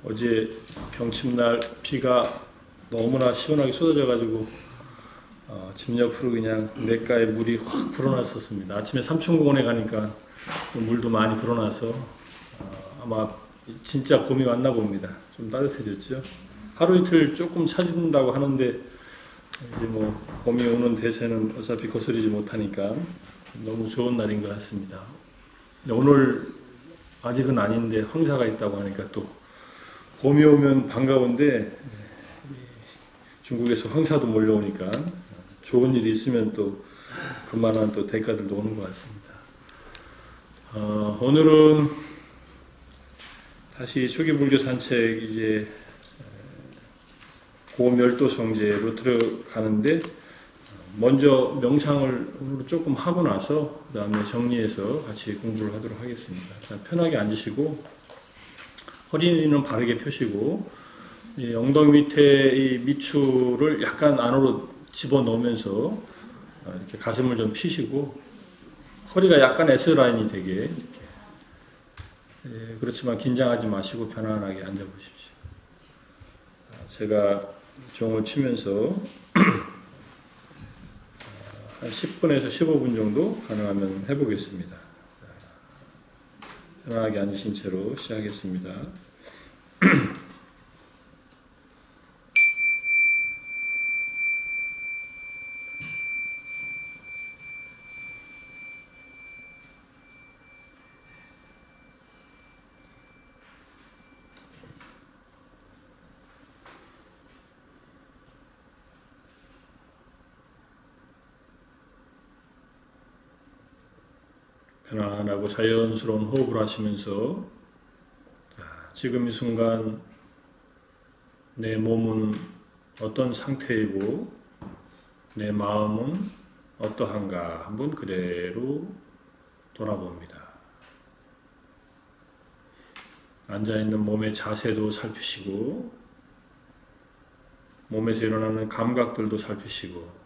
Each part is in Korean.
어제 경칩날 비가 너무나 시원하게 쏟아져가지고 집 옆으로 그냥 냇가에 물이 확 불어났었습니다. 아침에 삼천공원에 가니까 물도 많이 불어나서 아마 진짜 봄이 왔나 봅니다. 좀 따뜻해졌죠. 하루 이틀 조금 차진다고 하는데 이제 뭐 봄이 오는 대세는 어차피 거스르지 못하니까 너무 좋은 날인 것 같습니다. 오늘 아직은 아닌데 황사가 있다고 하니까 또 봄이 오면 반가운데 중국에서 황사도 몰려오니까 좋은 일이 있으면 또 그만한 또 대가들도 오는 것 같습니다. 오늘은 다시 초기불교 산책 이제 고멸도성제로 들어가는데 먼저 명상을 조금 하고 나서 그 다음에 정리해서 같이 공부를 하도록 하겠습니다. 자, 편하게 앉으시고 허리는 바르게 펴시고 이 엉덩이 밑에 이 밑줄을 약간 안으로 집어넣으면서 이렇게 가슴을 좀 피시고 허리가 약간 S라인이 되게 이렇게 그렇지만 긴장하지 마시고 편안하게 앉아보십시오. 제가 종을 치면서 한 10분에서 15분 정도 가능하면 해보겠습니다. 편안하게 앉으신 채로 시작하겠습니다. 편안하고 자연스러운 호흡을 하시면서 지금 이 순간 내 몸은 어떤 상태이고 내 마음은 어떠한가 한번 그대로 돌아봅니다. 앉아있는 몸의 자세도 살피시고 몸에서 일어나는 감각들도 살피시고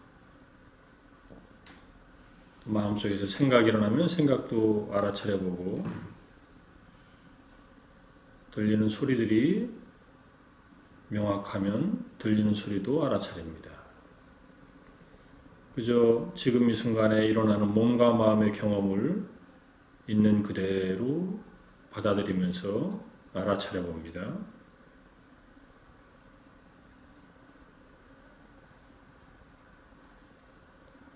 마음속에서 생각이 일어나면 생각도 알아차려보고 들리는 소리들이 명확하면 들리는 소리도 알아차립니다. 그저 지금 이 순간에 일어나는 몸과 마음의 경험을 있는 그대로 받아들이면서 알아차려봅니다.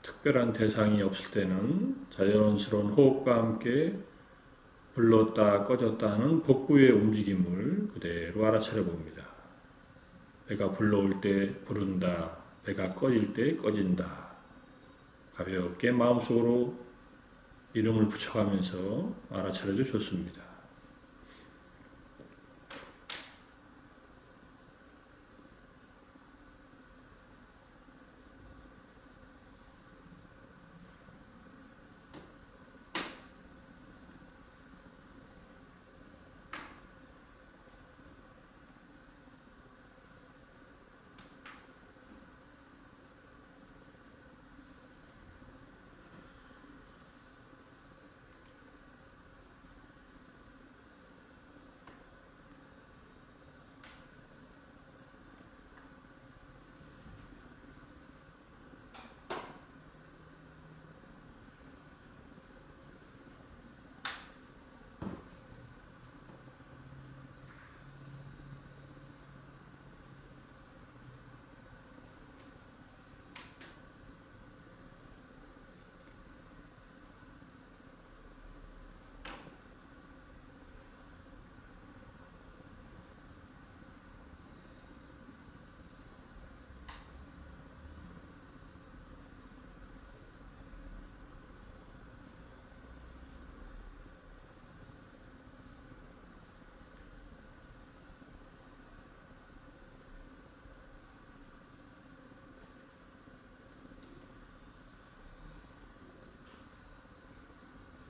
특별한 대상이 없을 때는 자연스러운 호흡과 함께 불렀다 꺼졌다 하는 복부의 움직임을 그대로 알아차려 봅니다. 배가 불러올 때 부른다, 배가 꺼질 때 꺼진다. 가볍게 마음속으로 이름을 붙여가면서 알아차려도 좋습니다.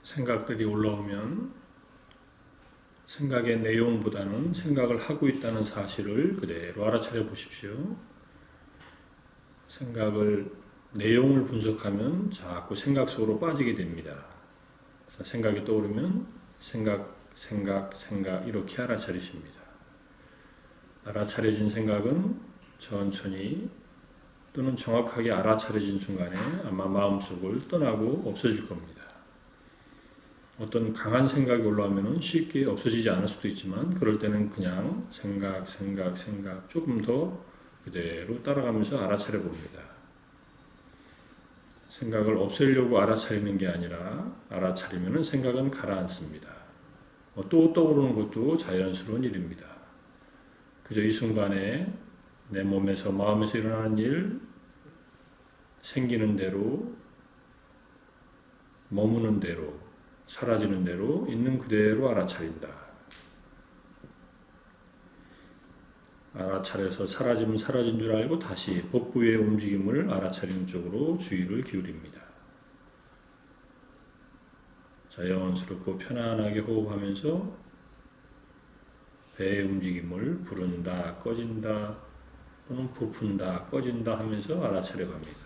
생각들이 올라오면 생각의 내용보다는 생각을 하고 있다는 사실을 그대로 알아차려 보십시오. 생각을, 내용을 분석하면 자꾸 생각 속으로 빠지게 됩니다. 그래서 생각이 떠오르면 생각 이렇게 알아차리십니다. 알아차려진 생각은 천천히 또는 정확하게 알아차려진 순간에 아마 마음속을 떠나고 없어질 겁니다. 어떤 강한 생각이 올라오면 쉽게 없어지지 않을 수도 있지만 그럴 때는 그냥 생각 조금 더 그대로 따라가면서 알아차려 봅니다. 생각을 없애려고 알아차리는 게 아니라 알아차리면 생각은 가라앉습니다. 또 떠오르는 것도 자연스러운 일입니다. 그저 이 순간에 내 몸에서 마음에서 일어나는 일, 생기는 대로, 머무는 대로, 사라지는 대로 있는 그대로 알아차린다. 알아차려서 사라지면 사라진 줄 알고 다시 복부의 움직임을 알아차리는 쪽으로 주의를 기울입니다. 자연스럽고 편안하게 호흡하면서 배의 움직임을 부른다, 꺼진다, 또는 부푼다, 꺼진다 하면서 알아차려 갑니다.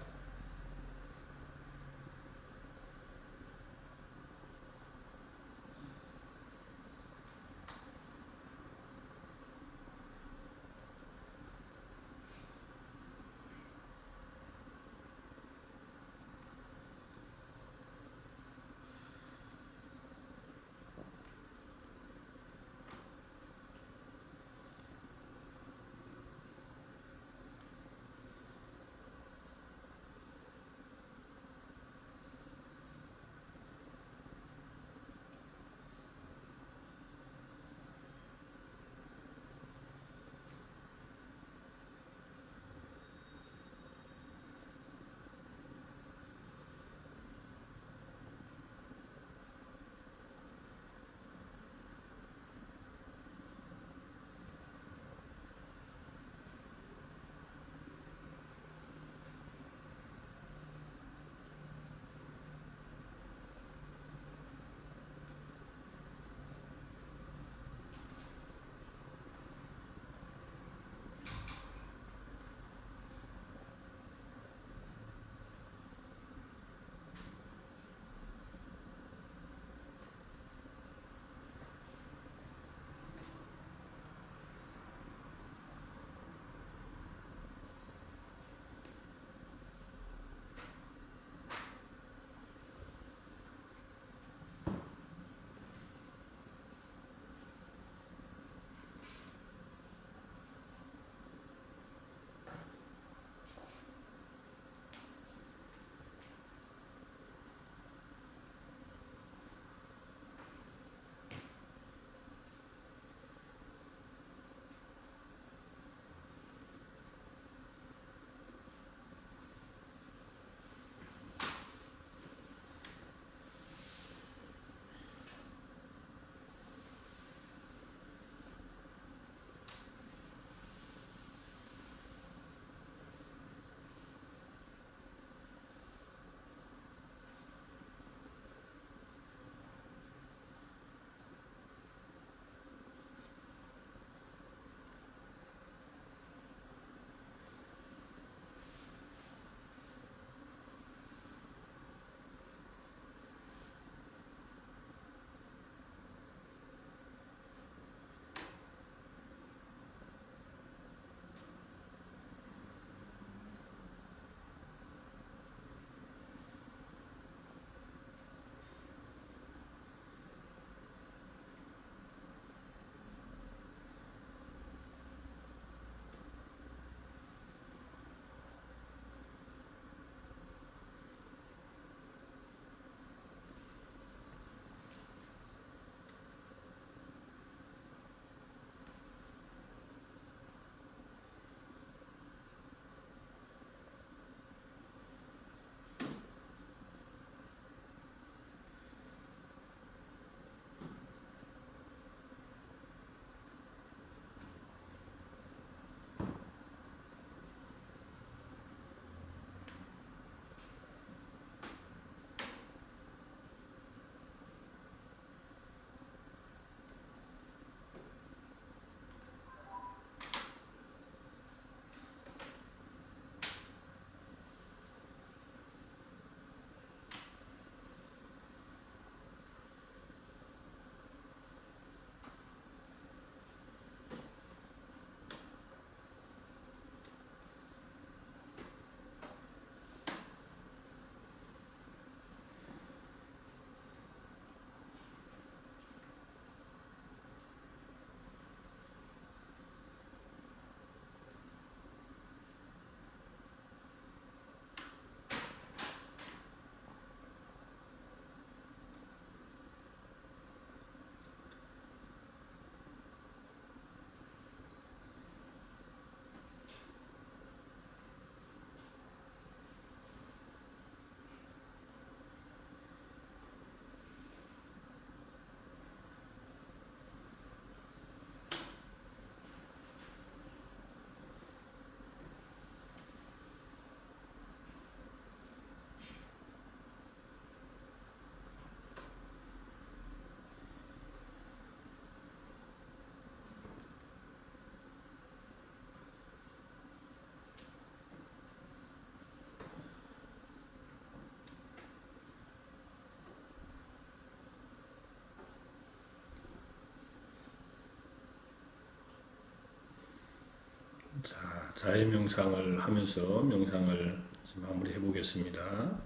자, 자해 명상을 하면서 명상을 마무리해 보겠습니다.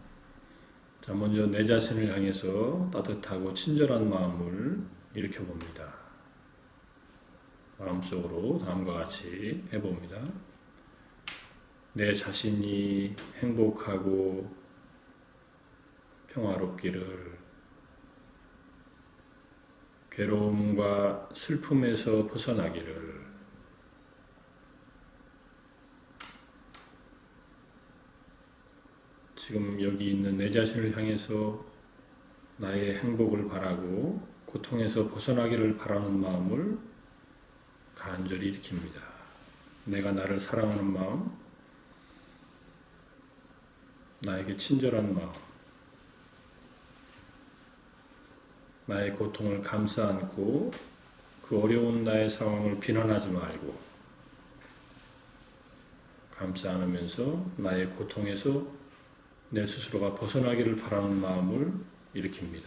자, 먼저 내 자신을 향해서 따뜻하고 친절한 마음을 일으켜 봅니다. 마음속으로 다음과 같이 해봅니다. 내 자신이 행복하고 평화롭기를, 괴로움과 슬픔에서 벗어나기를, 지금 여기 있는 내 자신을 향해서 나의 행복을 바라고 고통에서 벗어나기를 바라는 마음을 간절히 일으킵니다. 내가 나를 사랑하는 마음, 나에게 친절한 마음, 나의 고통을 감싸 안고 그 어려운 나의 상황을 비난하지 말고 감싸 안으면서 나의 고통에서 내 스스로가 벗어나기를 바라는 마음을 일으킵니다.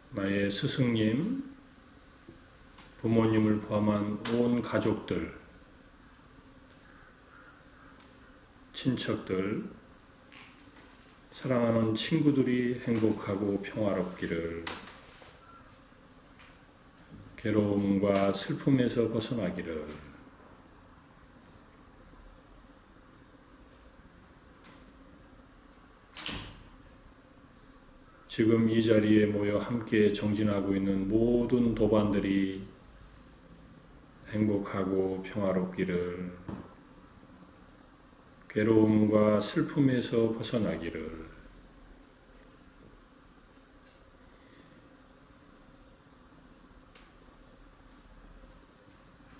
나의 스승님, 부모님을 포함한 온 가족들, 친척들, 사랑하는 친구들이 행복하고 평화롭기를, 괴로움과 슬픔에서 벗어나기를, 지금 이 자리에 모여 함께 정진하고 있는 모든 도반들이 행복하고 평화롭기를, 괴로움과 슬픔에서 벗어나기를,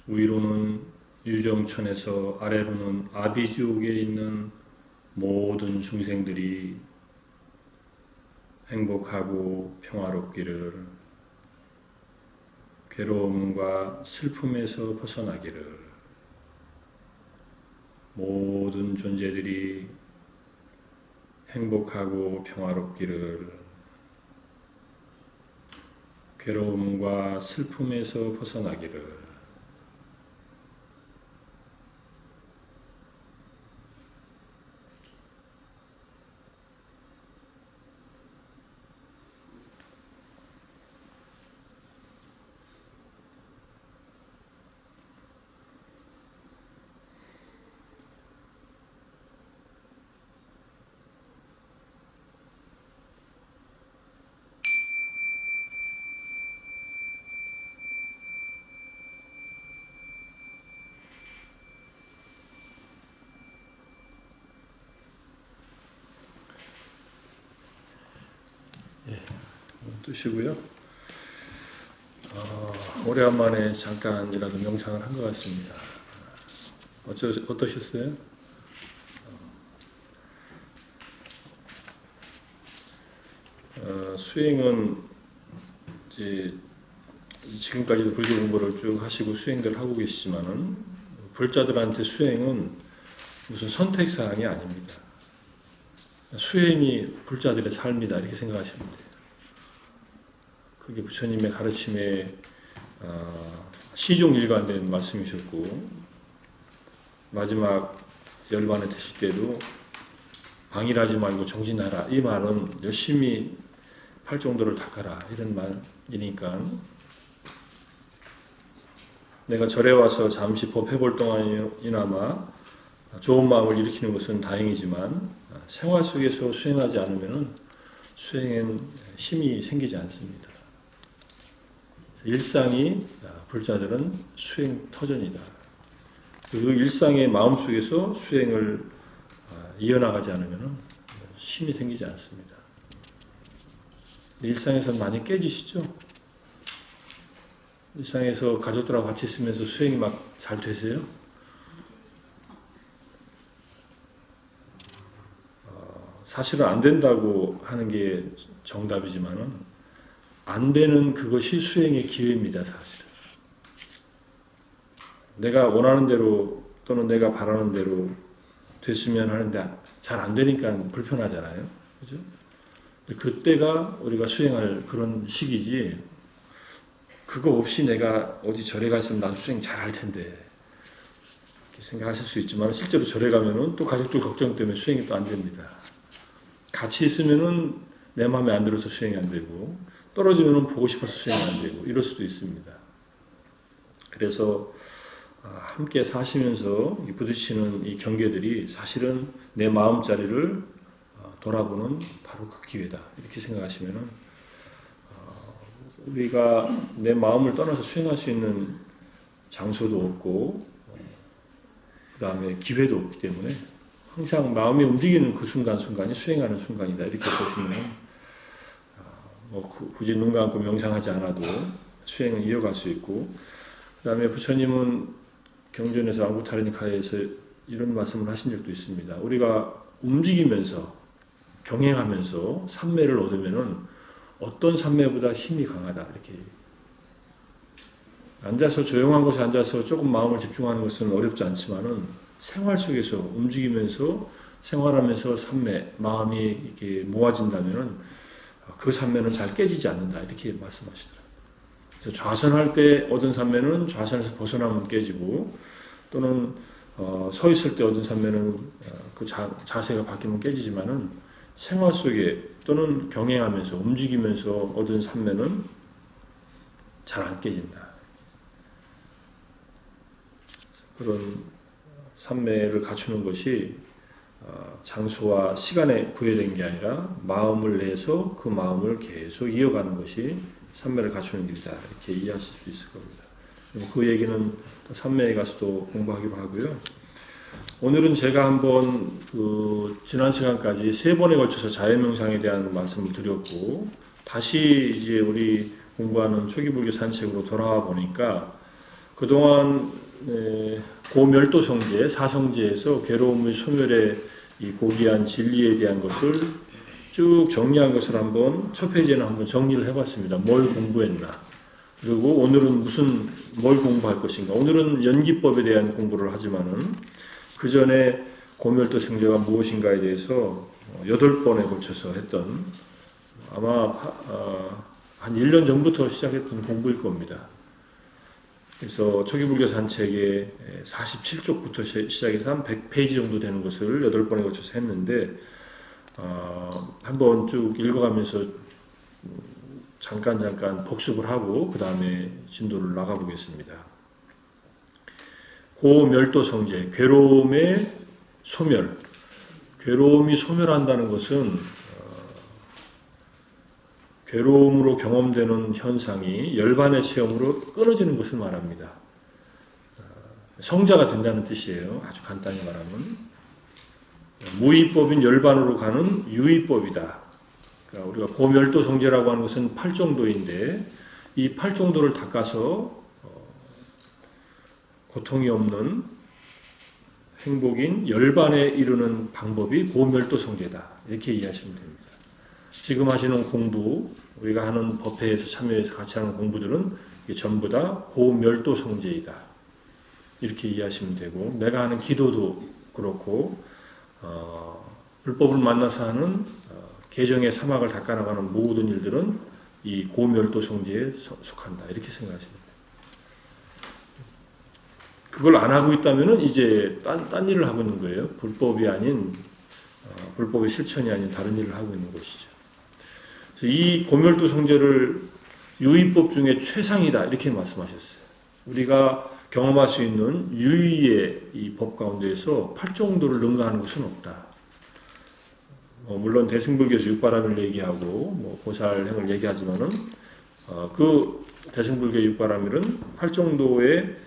위로는 유정천에서 아래로는 아비지옥에 있는 모든 중생들이 행복하고 평화롭기를, 괴로움과 슬픔에서 벗어나기를, 모든 존재들이 행복하고 평화롭기를, 괴로움과 슬픔에서 벗어나기를, 뜨시고요. 오래간만에 잠깐이라도 명상을 한 것 같습니다. 어떠셨어요? 수행은 이제 지금까지도 불교 공부를 쭉 하시고 수행들 하고 계시지만은 불자들한테 수행은 무슨 선택사항이 아닙니다. 수행이 불자들의 삶이다 이렇게 생각하시면 돼요. 그게 부처님의 가르침에 시종일관된 말씀이셨고 마지막 열반에 되실 때도 방일하지 말고 정진하라 이 말은 열심히 팔정도를 닦아라 이런 말이니까 내가 절에 와서 잠시 법해볼 동안이나마 좋은 마음을 일으키는 것은 다행이지만 생활 속에서 수행하지 않으면 수행엔 힘이 생기지 않습니다. 일상이 불자들은 수행 터전이다. 그 일상의 마음속에서 수행을 이어나가지 않으면 힘이 생기지 않습니다. 일상에서는 많이 깨지시죠? 일상에서 가족들하고 같이 있으면서 수행이 막 잘 되세요? 사실은 안 된다고 하는 게 정답이지만은 안 되는 그것이 수행의 기회입니다, 사실은. 내가 원하는 대로 또는 내가 바라는 대로 됐으면 하는데 잘 안 되니까 불편하잖아요. 그죠? 그때가 우리가 수행할 그런 시기지, 그거 없이 내가 어디 절에 갔으면 나도 수행 잘할 텐데 이렇게 생각하실 수 있지만, 실제로 절에 가면은 또 가족들 걱정 때문에 수행이 또 안 됩니다. 같이 있으면은 내 마음에 안 들어서 수행이 안 되고, 떨어지면은 보고 싶어서 수행이 안 되고, 이럴 수도 있습니다. 그래서 함께 사시면서 부딪히는 이 경계들이 사실은 내 마음자리를 돌아보는 바로 그 기회다, 이렇게 생각하시면은 우리가 내 마음을 떠나서 수행할 수 있는 장소도 없고 그 다음에 기회도 없기 때문에 항상 마음이 움직이는 그 순간순간이 수행하는 순간이다, 이렇게 보시면 굳이 눈 감고 명상하지 않아도 수행을 이어갈 수 있고, 그 다음에 부처님은 경전에서 앙구타르니카에서 이런 말씀을 하신 적도 있습니다. 우리가 움직이면서 경행하면서 삼매를 얻으면은 어떤 삼매보다 힘이 강하다, 이렇게. 앉아서 조용한 곳에 앉아서 조금 마음을 집중하는 것은 어렵지 않지만은 생활 속에서 움직이면서 생활하면서 삼매, 마음이 이렇게 모아진다면은 그 삼매는 잘 깨지지 않는다, 이렇게 말씀하시더라고요. 그래서 좌선할 때 얻은 삼매는 좌선에서 벗어나면 깨지고, 또는 서 있을 때 얻은 삼매는 그 자세가 바뀌면 깨지지만은 생활 속에 또는 경행하면서 움직이면서 얻은 삼매는 잘 안 깨진다. 그런 삼매를 갖추는 것이 장소와 시간에 구애된 게 아니라 마음을 내서 그 마음을 계속 이어가는 것이 삼매를 갖추는 길이다, 이렇게 이해하실 수 있을 겁니다. 그 얘기는 삼매에 가서도 공부하기로 하고요. 오늘은 제가 한번 지난 시간까지 3번에 걸쳐서 자연명상에 대한 말씀을 드렸고, 다시 이제 우리 공부하는 초기불교 산책으로 돌아와 보니까 그동안 고멸도성제, 사성제에서 괴로움의 소멸의 이 고귀한 진리에 대한 것을 쭉 정리한 것을 한번 첫 페이지에는 한번 정리를 해봤습니다. 뭘 공부했나, 그리고 오늘은 뭘 공부할 것인가. 오늘은 연기법에 대한 공부를 하지만은 그 전에 고멸도성제가 무엇인가에 대해서 8번에 걸쳐서 했던, 아마 한 1년 전부터 시작했던 공부일 겁니다. 그래서 초기불교 산책의 47쪽부터 시작해서 한 100페이지 정도 되는 것을 8번에 걸쳐서 했는데, 한번 쭉 읽어가면서 잠깐 복습을 하고 그 다음에 진도를 나가보겠습니다. 고멸도성제, 괴로움의 소멸. 괴로움이 소멸한다는 것은 괴로움으로 경험되는 현상이 열반의 체험으로 끊어지는 것을 말합니다. 성자가 된다는 뜻이에요. 아주 간단히 말하면 무의법인 열반으로 가는 유의법이다. 그러니까 우리가 고멸도성제라고 하는 것은 8정도인데 이 8정도를 닦아서 고통이 없는 행복인 열반에 이르는 방법이 고멸도성제다, 이렇게 이해하시면 됩니다. 지금 하시는 공부, 우리가 하는 법회에서 참여해서 같이 하는 공부들은 이게 전부 다 고멸도성제이다, 이렇게 이해하시면 되고, 내가 하는 기도도 그렇고 불법을 만나서 하는 개정의 사막을 닦아나가는 모든 일들은 이 고멸도성제에 속한다, 이렇게 생각하시면 돼요. 그걸 안 하고 있다면 이제 딴 일을 하고 있는 거예요. 불법이 아닌, 불법의 실천이 아닌 다른 일을 하고 있는 것이죠. 이 고멸도성제를 유의법 중에 최상이다, 이렇게 말씀하셨어요. 우리가 경험할 수 있는 유의의 이 법 가운데에서 8정도를 능가하는 것은 없다. 물론 대승불교에서 육바람을 얘기하고 보살행을 얘기하지만은 그 대승불교 육바람일은 8정도의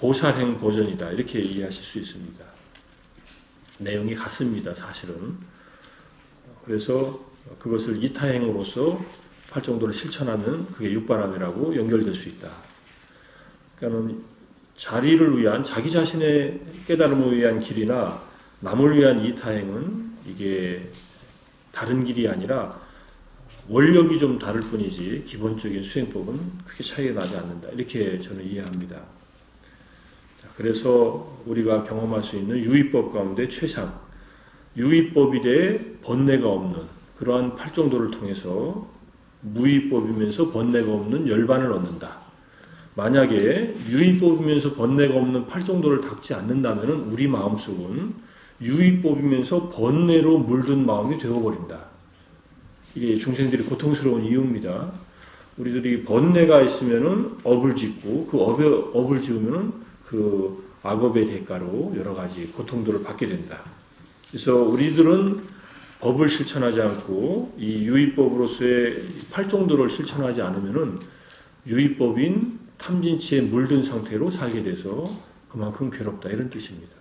보살행 버전이다, 이렇게 이해하실 수 있습니다. 내용이 같습니다, 사실은. 그래서 그것을 이타행으로서 8정도를 실천하면 그게 육바람이라고 연결될 수 있다. 그러니까 자리를 위한, 자기 자신의 깨달음을 위한 길이나 남을 위한 이타행은 이게 다른 길이 아니라 원력이 좀 다를 뿐이지 기본적인 수행법은 크게 차이가 나지 않는다, 이렇게 저는 이해합니다. 그래서 우리가 경험할 수 있는 유의법 가운데 최상, 유의법이 대해 번뇌가 없는 그러한 팔정도를 통해서 무의법이면서 번뇌가 없는 열반을 얻는다. 만약에 유의법이면서 번뇌가 없는 팔정도를 닦지 않는다면 우리 마음속은 유의법이면서 번뇌로 물든 마음이 되어버린다. 이게 중생들이 고통스러운 이유입니다. 우리들이 번뇌가 있으면은 업을 짓고 그 업을 지으면은 그 악업의 대가로 여러 가지 고통들을 받게 된다. 그래서 우리들은 법을 실천하지 않고 이 유의법으로서의 팔정도를 실천하지 않으면은 유의법인 탐진치에 물든 상태로 살게 돼서 그만큼 괴롭다 이런 뜻입니다.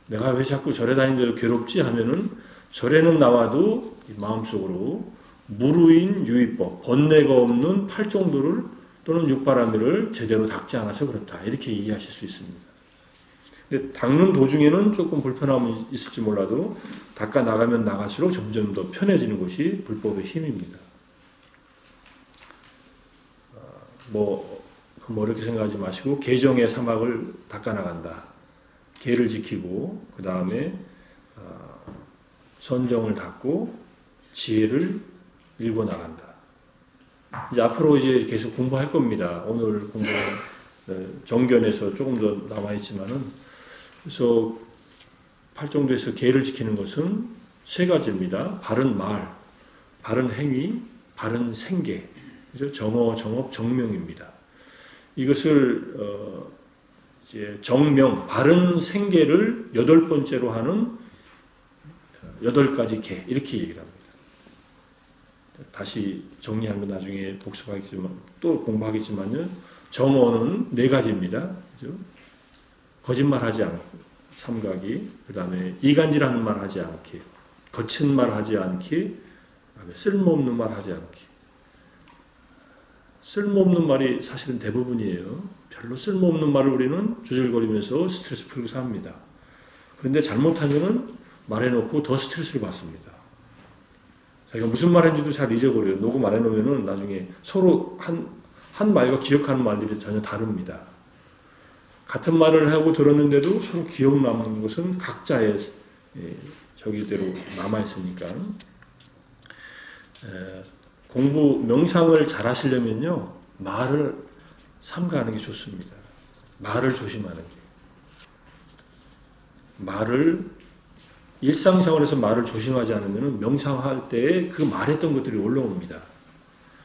내가 왜 자꾸 절에 다니는데도 괴롭지 하면은 절에는 나와도 마음속으로 무루인 유의법, 번뇌가 없는 팔정도를 또는 육바라밀을 제대로 닦지 않아서 그렇다. 이렇게 이해하실 수 있습니다. 근데 닦는 도중에는 조금 불편함이 있을지 몰라도 닦아 나가면 나갈수록 점점 더 편해지는 것이 불법의 힘입니다. 뭐 이렇게 생각하지 마시고 계정의 사막을 닦아 나간다. 계를 지키고 그 다음에 선정을 닦고 지혜를 읽어 나간다. 이제 앞으로 이제 계속 공부할 겁니다. 오늘 공부는 정견에서 조금 더 남아 있지만은 그래서 팔정도에서 계를 지키는 것은 세 가지입니다. 바른 말, 바른 행위, 바른 생계, 그죠? 정어, 정업, 정명입니다. 이것을 이제 정명, 바른 생계를 8번째로 하는 8가지 계 이렇게 얘기를 합니다. 다시 정리하면 나중에 복습하겠지만 또 공부하겠지만요. 정어는 4가지입니다. 그죠? 거짓말하지 않고 삼가기, 그 다음에 이간질하는 말 하지 않기, 거친 말 하지 않기, 쓸모없는 말 하지 않기. 쓸모없는 말이 사실은 대부분이에요. 별로 쓸모없는 말을 우리는 주절거리면서 스트레스 풀고 삽니다. 그런데 잘못하면은 말해놓고 더 스트레스를 받습니다. 자기가 무슨 말 했는지도 잘 잊어버려요. 녹음 안 해놓으면은 나중에 서로 한 말과 기억하는 말들이 전혀 다릅니다. 같은 말을 하고 들었는데도 서로 기억 남는 것은 각자의 저기대로 남아있으니까. 명상을 잘 하시려면요, 말을 삼가하는 게 좋습니다. 말을 조심하는 게. 일상생활에서 말을 조심하지 않으면 명상할 때 그 말했던 것들이 올라옵니다.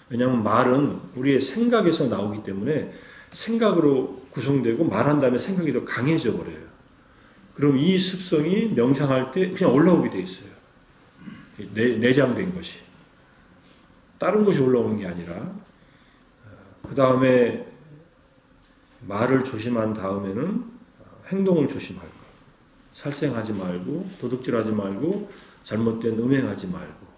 왜냐하면 말은 우리의 생각에서 나오기 때문에 생각으로 구성되고 말한 다음에 생각이 더 강해져 버려요. 그럼 이 습성이 명상할 때 그냥 올라오게 돼 있어요. 내장된 것이. 다른 것이 올라오는 게 아니라 그 다음에 말을 조심한 다음에는 행동을 조심할 것. 살생하지 말고 도둑질하지 말고 잘못된 음행하지 말고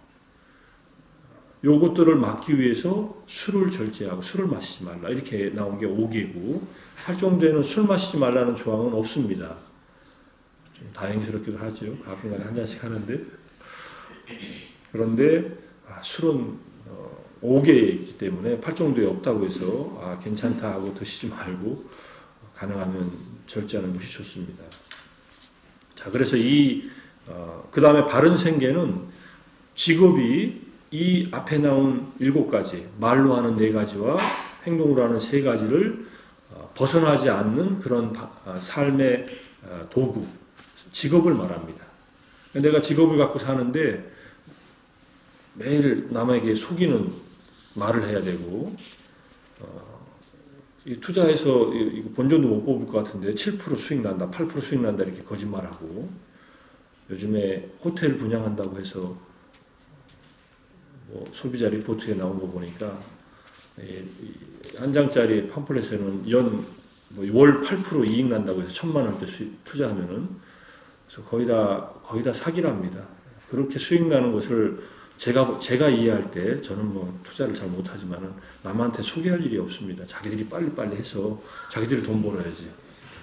요것들을 막기 위해서 술을 절제하고 술을 마시지 말라 이렇게 나온 게 5개고 팔정도에는 술 마시지 말라는 조항은 없습니다. 좀 다행스럽기도 하죠. 가끔가다 한 잔씩 하는데 그런데 술은 5개에 있기 때문에 팔정도에 없다고 해서 괜찮다 하고 드시지 말고 가능하면 절제하는 것이 좋습니다. 자, 그래서 그 다음에 바른 생계는 직업이 이 앞에 나온 7가지, 말로 하는 4가지와 행동으로 하는 3가지를 벗어나지 않는 그런 삶의 도구, 직업을 말합니다. 내가 직업을 갖고 사는데 매일 남에게 속이는 말을 해야 되고, 투자해서 이거 본전도 못 뽑을 것 같은데 7% 수익 난다, 8% 수익 난다 이렇게 거짓말하고, 요즘에 호텔 분양한다고 해서 뭐 소비자 리포트에 나온 거 보니까 한 장짜리 팜플렛에는 월 8% 이익 난다고 해서 1,000만 원대 투자하면은 그래서 거의 다 사기랍니다. 그렇게 수익 나는 것을 제가 이해할 때 저는 뭐 투자를 잘 못하지만은 남한테 소개할 일이 없습니다. 자기들이 빨리빨리 해서 자기들이 돈 벌어야지.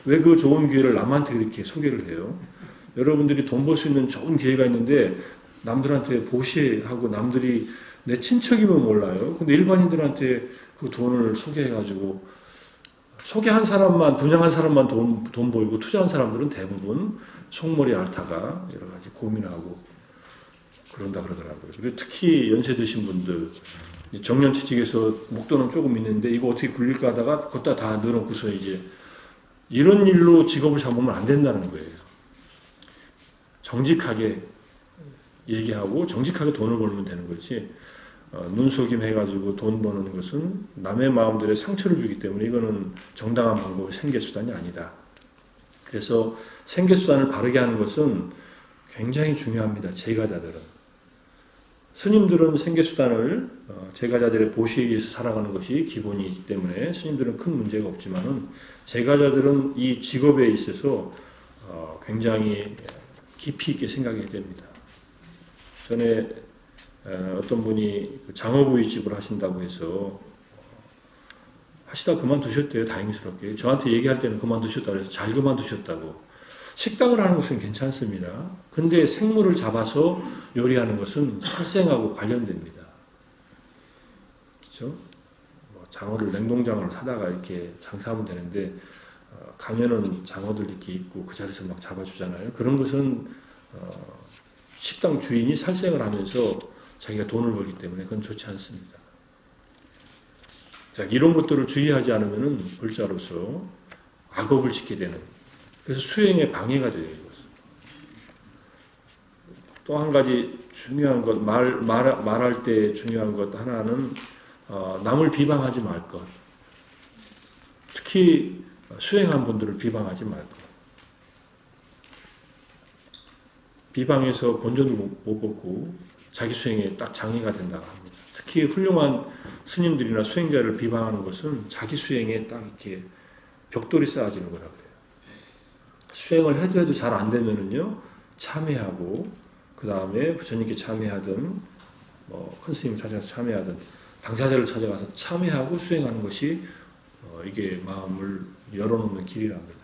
왜 그 좋은 기회를 남한테 그렇게 소개를 해요? 여러분들이 돈 벌 수 있는 좋은 기회가 있는데 남들한테 보시하고 남들이 내 친척이면 몰라요. 근데 일반인들한테 그 돈을 소개해가지고 소개한 사람만, 분양한 사람만 돈 벌고 투자한 사람들은 대부분 속머리 앓다가 여러 가지 고민하고 그런다 그러더라고요. 그리고 특히 연세 드신 분들, 정년퇴직에서 목돈은 조금 있는데 이거 어떻게 굴릴까 하다가 걷다 다 넣어놓고서 이제 이런 일로 직업을 잡으면 안 된다는 거예요. 정직하게 얘기하고 정직하게 돈을 벌면 되는 거지, 눈속임 해가지고 돈 버는 것은 남의 마음들에 상처를 주기 때문에 이거는 정당한 방법의 생계수단이 아니다. 그래서 생계수단을 바르게 하는 것은 굉장히 중요합니다. 제가자들은. 스님들은 생계수단을 제가자들의 보시에 의해서 살아가는 것이 기본이기 때문에 스님들은 큰 문제가 없지만은 제가자들은 이 직업에 있어서 굉장히 깊이 있게 생각해야 됩니다. 전에 어떤 분이 장어구이집을 하신다고 해서 하시다 그만두셨대요. 다행스럽게. 저한테 얘기할 때는 그만두셨다고 해서 잘 그만두셨다고. 식당을 하는 것은 괜찮습니다. 근데 생물을 잡아서 요리하는 것은 살생하고 관련됩니다. 그렇죠? 장어를 냉동장어를 사다가 이렇게 장사하면 되는데 가면은 장어들 이렇게 있고 그 자리에서 막 잡아주잖아요. 그런 것은 식당 주인이 살생을 하면서 자기가 돈을 벌기 때문에 그건 좋지 않습니다. 자, 이런 것들을 주의하지 않으면 불자로서 악업을 짓게 되는, 그래서 수행에 방해가 돼요. 또 한 가지 중요한 것, 말할 때 중요한 것 하나는 남을 비방하지 말 것. 특히 수행한 분들을 비방하지 말 것. 비방해서 본전도 못 벗고 자기 수행에 딱 장애가 된다고 합니다. 특히 훌륭한 스님들이나 수행자를 비방하는 것은 자기 수행에 딱 이렇게 벽돌이 쌓아지는 거라고 해요. 수행을 해도 잘 안 되면은요, 참회하고, 그 다음에 부처님께 참회하든, 큰 스님을 찾아가서 참회하든, 당사자를 찾아가서 참회하고 수행하는 것이, 이게 마음을 열어놓는 길이랍니다.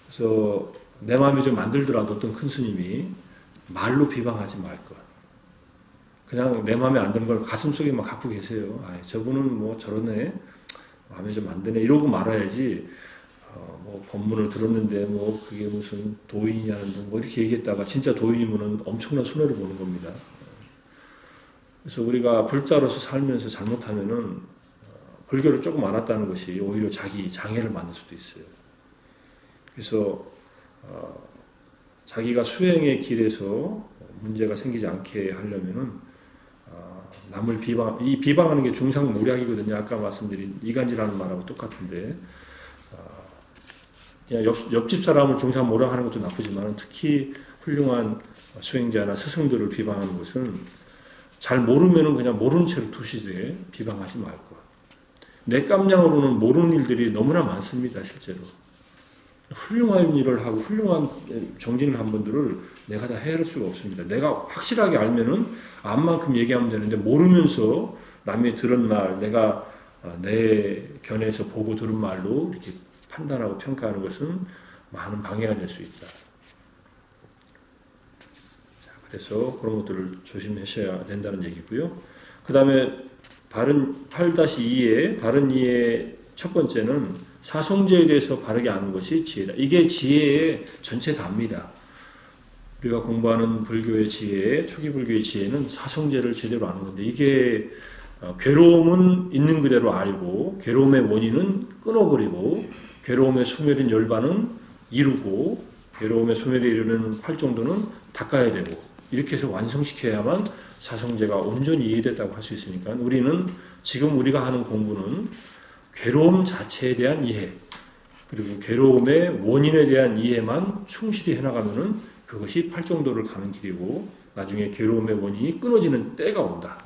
그래서 내 마음이 좀 안 들더라도 어떤 큰 스님이 말로 비방하지 말 것. 그냥 내 마음에 안 드는 걸 가슴속에 막 갖고 계세요. 아, 저분은 뭐 저러네, 마음에 좀 안 드네, 이러고 말아야지. 법문을 들었는데 뭐 그게 무슨 도인이냐는 둥 뭐 이렇게 얘기했다가 진짜 도인이면은 엄청난 손해를 보는 겁니다. 그래서 우리가 불자로서 살면서 잘못하면은 불교를 조금 알았다는 것이 오히려 자기 장애를 만들 수도 있어요. 그래서 자기가 수행의 길에서 문제가 생기지 않게 하려면은 남을 비방하는 게 중상모략이거든요. 아까 말씀드린 이간질하는 말하고 똑같은데, 그냥 옆집 사람을 중상모략하는 것도 나쁘지만 특히 훌륭한 수행자나 스승들을 비방하는 것은 잘 모르면은 그냥 모르는 채로 두시되 비방하지 말 것. 내 깜냥으로는 모르는 일들이 너무나 많습니다. 실제로 훌륭한 일을 하고 훌륭한 정진을 한 분들을 내가 다 헤아릴 수가 없습니다. 내가 확실하게 알면은 안 만큼 얘기하면 되는데 모르면서 남이 들은 말, 내가 내 견해에서 보고 들은 말로 이렇게 판단하고 평가하는 것은 많은 방해가 될 수 있다. 자, 그래서 그런 것들을 조심하셔야 된다는 얘기고요. 그 다음에 바른 8-2의 바른 이해 첫 번째는 사성제에 대해서 바르게 아는 것이 지혜다. 이게 지혜의 전체 답니다. 우리가 공부하는 불교의 지혜, 초기 불교의 지혜는 사성제를 제대로 아는 건데, 이게 괴로움은 있는 그대로 알고 괴로움의 원인은 끊어버리고 괴로움의 소멸인 열반은 이루고 괴로움의 소멸에 이르는 팔정도는 닦아야 되고, 이렇게 해서 완성시켜야만 사성제가 온전히 이해됐다고 할 수 있으니까 우리는 지금 우리가 하는 공부는 괴로움 자체에 대한 이해, 그리고 괴로움의 원인에 대한 이해만 충실히 해나가면은 그것이 팔정도를 가는 길이고 나중에 괴로움의 원인이 끊어지는 때가 온다.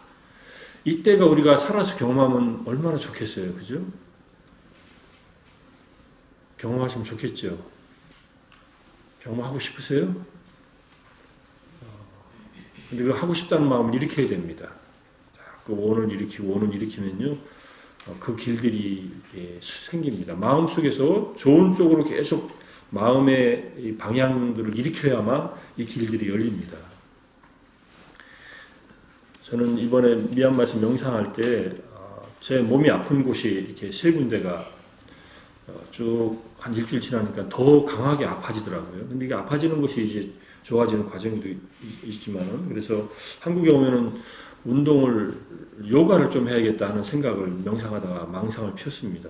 이 때가 우리가 살아서 경험하면 얼마나 좋겠어요. 그죠? 경험하시면 좋겠죠. 경험하고 싶으세요? 근데 그 하고 싶다는 마음을 일으켜야 됩니다. 그 원을 일으키고 원을 일으키면요, 그 길들이 생깁니다. 마음속에서 좋은 쪽으로 계속 마음의 이 방향들을 일으켜야만 이 길들이 열립니다. 저는 이번에 미얀마에서 명상할 때 제 몸이 아픈 곳이 이렇게 세 군데가 쭉 한 일주일 지나니까 더 강하게 아파지더라고요. 근데 이게 아파지는 것이 이제 좋아지는 과정도 있지만은, 그래서 한국에 오면은 요가를 좀 해야겠다 하는 생각을 명상하다가 망상을 피웠습니다.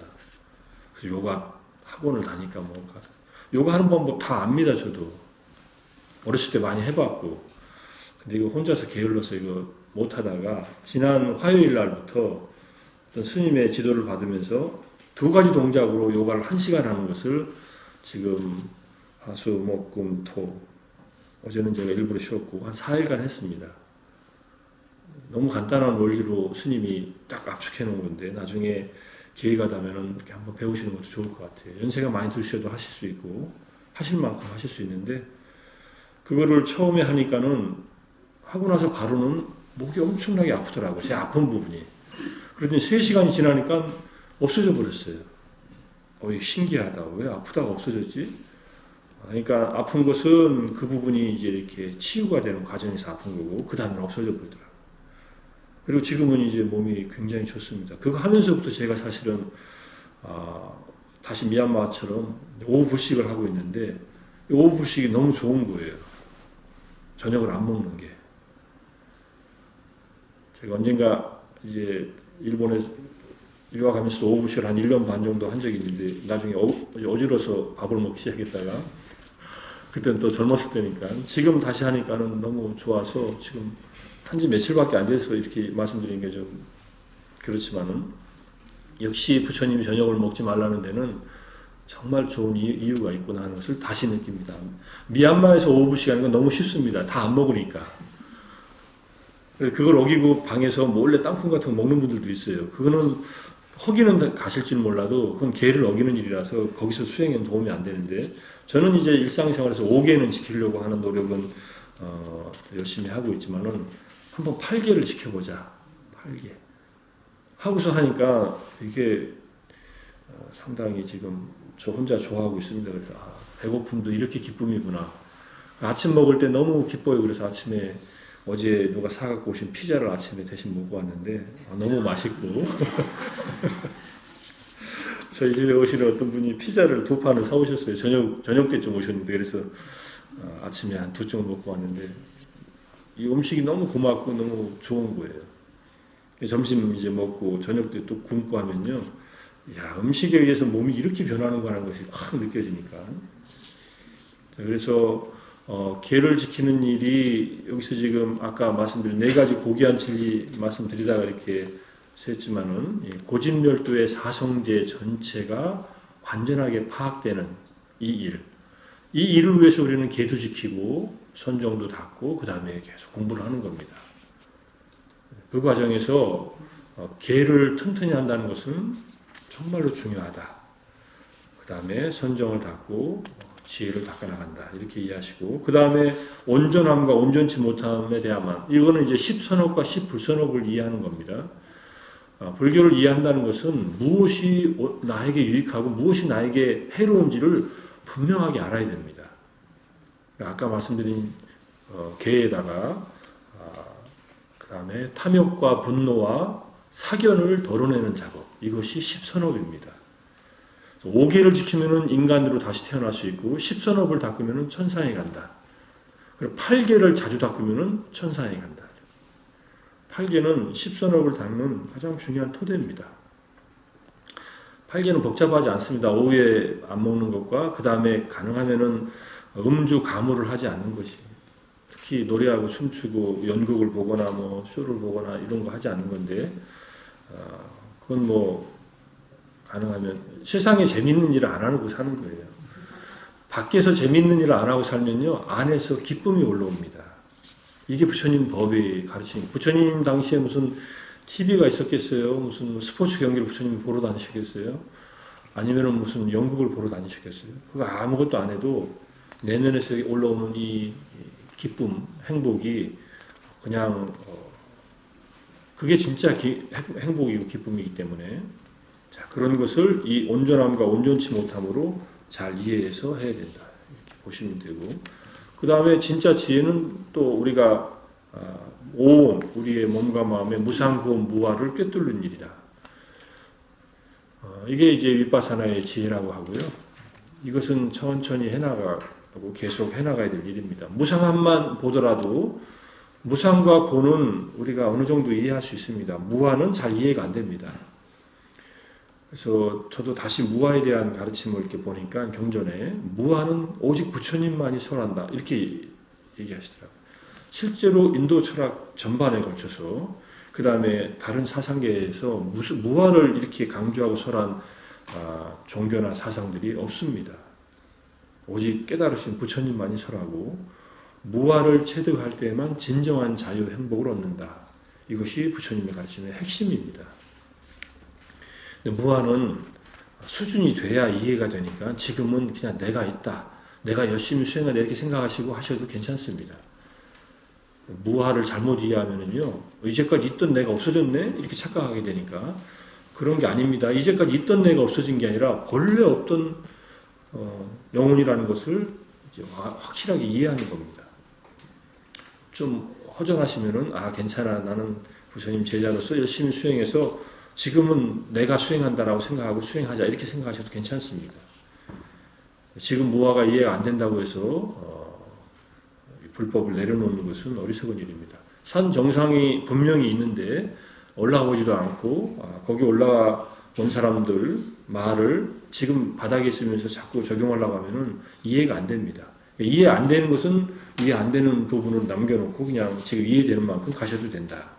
그래서 요가 학원을 다니까 요가 하는 방법 다 압니다, 저도. 어렸을 때 많이 해봤고. 근데 이거 혼자서 게을러서 이거 못하다가 지난 화요일 날부터 어떤 스님의 지도를 받으면서 2가지 동작으로 요가를 1시간 하는 것을 지금 화수, 목, 금, 토, 어제는 제가 일부러 쉬었고 한 4일간 했습니다. 너무 간단한 원리로 스님이 딱 압축해 놓은 건데 나중에 기회가 되면은 이렇게 한번 배우시는 것도 좋을 것 같아요. 연세가 많이 드셔도 하실 수 있고 하실 만큼 하실 수 있는데, 그거를 처음에 하니까는 하고 나서 바로는 목이 엄청나게 아프더라고요. 제 아픈 부분이. 그러더니 3시간이 지나니까 없어져 버렸어요. 이거 신기하다. 왜 아프다가 없어졌지? 그러니까 아픈 것은 그 부분이 이제 이렇게 치유가 되는 과정에서 아픈 거고, 그 다음에 없어져 버리더라고요. 그리고 지금은 이제 몸이 굉장히 좋습니다. 그거 하면서부터 제가 사실은 다시 미얀마처럼 오후 불식을 하고 있는데, 오후 불식이 너무 좋은 거예요. 저녁을 안 먹는 게. 제가 언젠가 이제 일본에 유학 가면서도 오후 불식을 한 1년 반 정도 한 적이 있는데, 나중에 어지러서 밥을 먹기 시작했다가, 그때는 또 젊었을 때니까, 지금 다시 하니까는 너무 좋아서 지금 한지 며칠밖에 안 돼서 이렇게 말씀드리는 게 좀 그렇지만은, 역시 부처님이 저녁을 먹지 말라는 데는 정말 좋은 이유가 있구나 하는 것을 다시 느낍니다. 미얀마에서 오후 불식 하는 건 너무 쉽습니다. 다 안 먹으니까. 그걸 어기고 방에서 몰래 땅콩 같은 거 먹는 분들도 있어요. 그거는 허기는 가실지는 몰라도 그건 계를 어기는 일이라서 거기서 수행에는 도움이 안 되는데, 저는 이제 일상생활에서 5계는 지키려고 하는 노력은 열심히 하고 있지만은 한번 8계를 지켜보자. 8계. 하고서 하니까 이게 상당히 지금 저 혼자 좋아하고 있습니다. 그래서 배고픔도 이렇게 기쁨이구나. 아침 먹을 때 너무 기뻐요. 그래서 아침에 어제 누가 사갖고 오신 피자를 아침에 대신 먹고 왔는데 너무 맛있고 저희 집에 오시는 어떤 분이 피자를 2판을 사오셨어요. 저녁 때쯤 오셨는데, 그래서 아침에 한 2쯤 먹고 왔는데 이 음식이 너무 고맙고 너무 좋은 거예요. 점심 이제 먹고 저녁 때 또 굶고 하면요, 야, 음식에 의해서 몸이 이렇게 변하는구나 하는 것이 확 느껴지니까. 그래서 계를 지키는 일이 여기서 지금 아까 말씀드린 4가지 고귀한 진리 말씀드리다가 이렇게 했지만은, 고집열도의 사성제 전체가 완전하게 파악되는 이 일을 위해서 우리는 계도 지키고 선정도 닦고 그 다음에 계속 공부를 하는 겁니다. 그 과정에서 계를 튼튼히 한다는 것은 정말로 중요하다. 그 다음에 선정을 닦고 지혜를 닦아나간다. 이렇게 이해하시고, 그 다음에 온전함과 온전치 못함에 대한 이거는 이제 10선업과 10불선업을 이해하는 겁니다. 불교를 이해한다는 것은 무엇이 나에게 유익하고 무엇이 나에게 해로운지를 분명하게 알아야 됩니다. 아까 말씀드린 계에다가 그 다음에 탐욕과 분노와 사견을 덜어내는 작업, 이것이 10선업입니다. 5계를 지키면 인간으로 다시 태어날 수 있고, 10선업을 닦으면 천상에 간다. 그리고 8계를 자주 닦으면 천상에 간다. 8계는 10선업을 닦는 가장 중요한 토대입니다. 8계는 복잡하지 않습니다. 오후에 안 먹는 것과 그 다음에 가능하면은 음주 가무를 하지 않는 것이, 특히 노래하고 춤추고 연극을 보거나 뭐 쇼를 보거나 이런 거 하지 않는 건데, 그건 뭐 가능하면 세상에 재밌는 일을 안 하고 사는 거예요. 밖에서 재밌는 일을 안 하고 살면요, 안에서 기쁨이 올라옵니다. 이게 부처님 법이 가르치는, 부처님 당시에 무슨 TV가 있었겠어요? 무슨 스포츠 경기를 부처님이 보러 다니시겠어요? 아니면 무슨 연극을 보러 다니시겠어요? 그거 아무것도 안 해도 내면에서 올라오는 이 기쁨, 행복이 그냥 그게 진짜 행복이고 기쁨이기 때문에, 자, 그런 것을 이 온전함과 온전치 못함으로 잘 이해해서 해야 된다. 이렇게 보시면 되고, 그 다음에 진짜 지혜는 또 우리가 오온, 우리의 몸과 마음의 무상고 무아를 꿰뚫는 일이다. 이게 이제 윗바사나의 지혜라고 하고요. 이것은 천천히 해나가고 계속 해나가야 될 일입니다. 무상함만 보더라도 무상과 고는 우리가 어느 정도 이해할 수 있습니다. 무아는 잘 이해가 안 됩니다. 그래서 저도 다시 무아에 대한 가르침을 이렇게 보니까 경전에 무아는 오직 부처님만이 설한다 이렇게 얘기하시더라고요. 실제로 인도 철학 전반에 걸쳐서 그 다음에 다른 사상계에서 무아를 이렇게 강조하고 설한 종교나 사상들이 없습니다. 오직 깨달으신 부처님만이 설하고 무아를 체득할 때만 진정한 자유 행복을 얻는다. 이것이 부처님의 가르침의 핵심입니다. 무아는 수준이 돼야 이해가 되니까 지금은 그냥 내가 있다. 내가 열심히 수행한다 이렇게 생각하시고 하셔도 괜찮습니다. 무아를 잘못 이해하면은요, 이제까지 있던 내가 없어졌네? 이렇게 착각하게 되니까 그런 게 아닙니다. 이제까지 있던 내가 없어진 게 아니라 본래 없던 영혼이라는 것을 이제 확실하게 이해하는 겁니다. 좀 허전하시면은 괜찮아. 나는 부처님 제자로서 열심히 수행해서 지금은 내가 수행한다라고 생각하고 수행하자 이렇게 생각하셔도 괜찮습니다. 지금 무아가 이해가 안 된다고 해서 불법을 내려놓는 것은 어리석은 일입니다. 산 정상이 분명히 있는데 올라가 보지도 않고 거기 올라가 본 사람들 말을 지금 바닥에 있으면서 자꾸 적용하려고 하면은 이해가 안 됩니다. 이해 안 되는 것은 이해 안 되는 부분을 남겨놓고 그냥 지금 이해되는 만큼 가셔도 된다.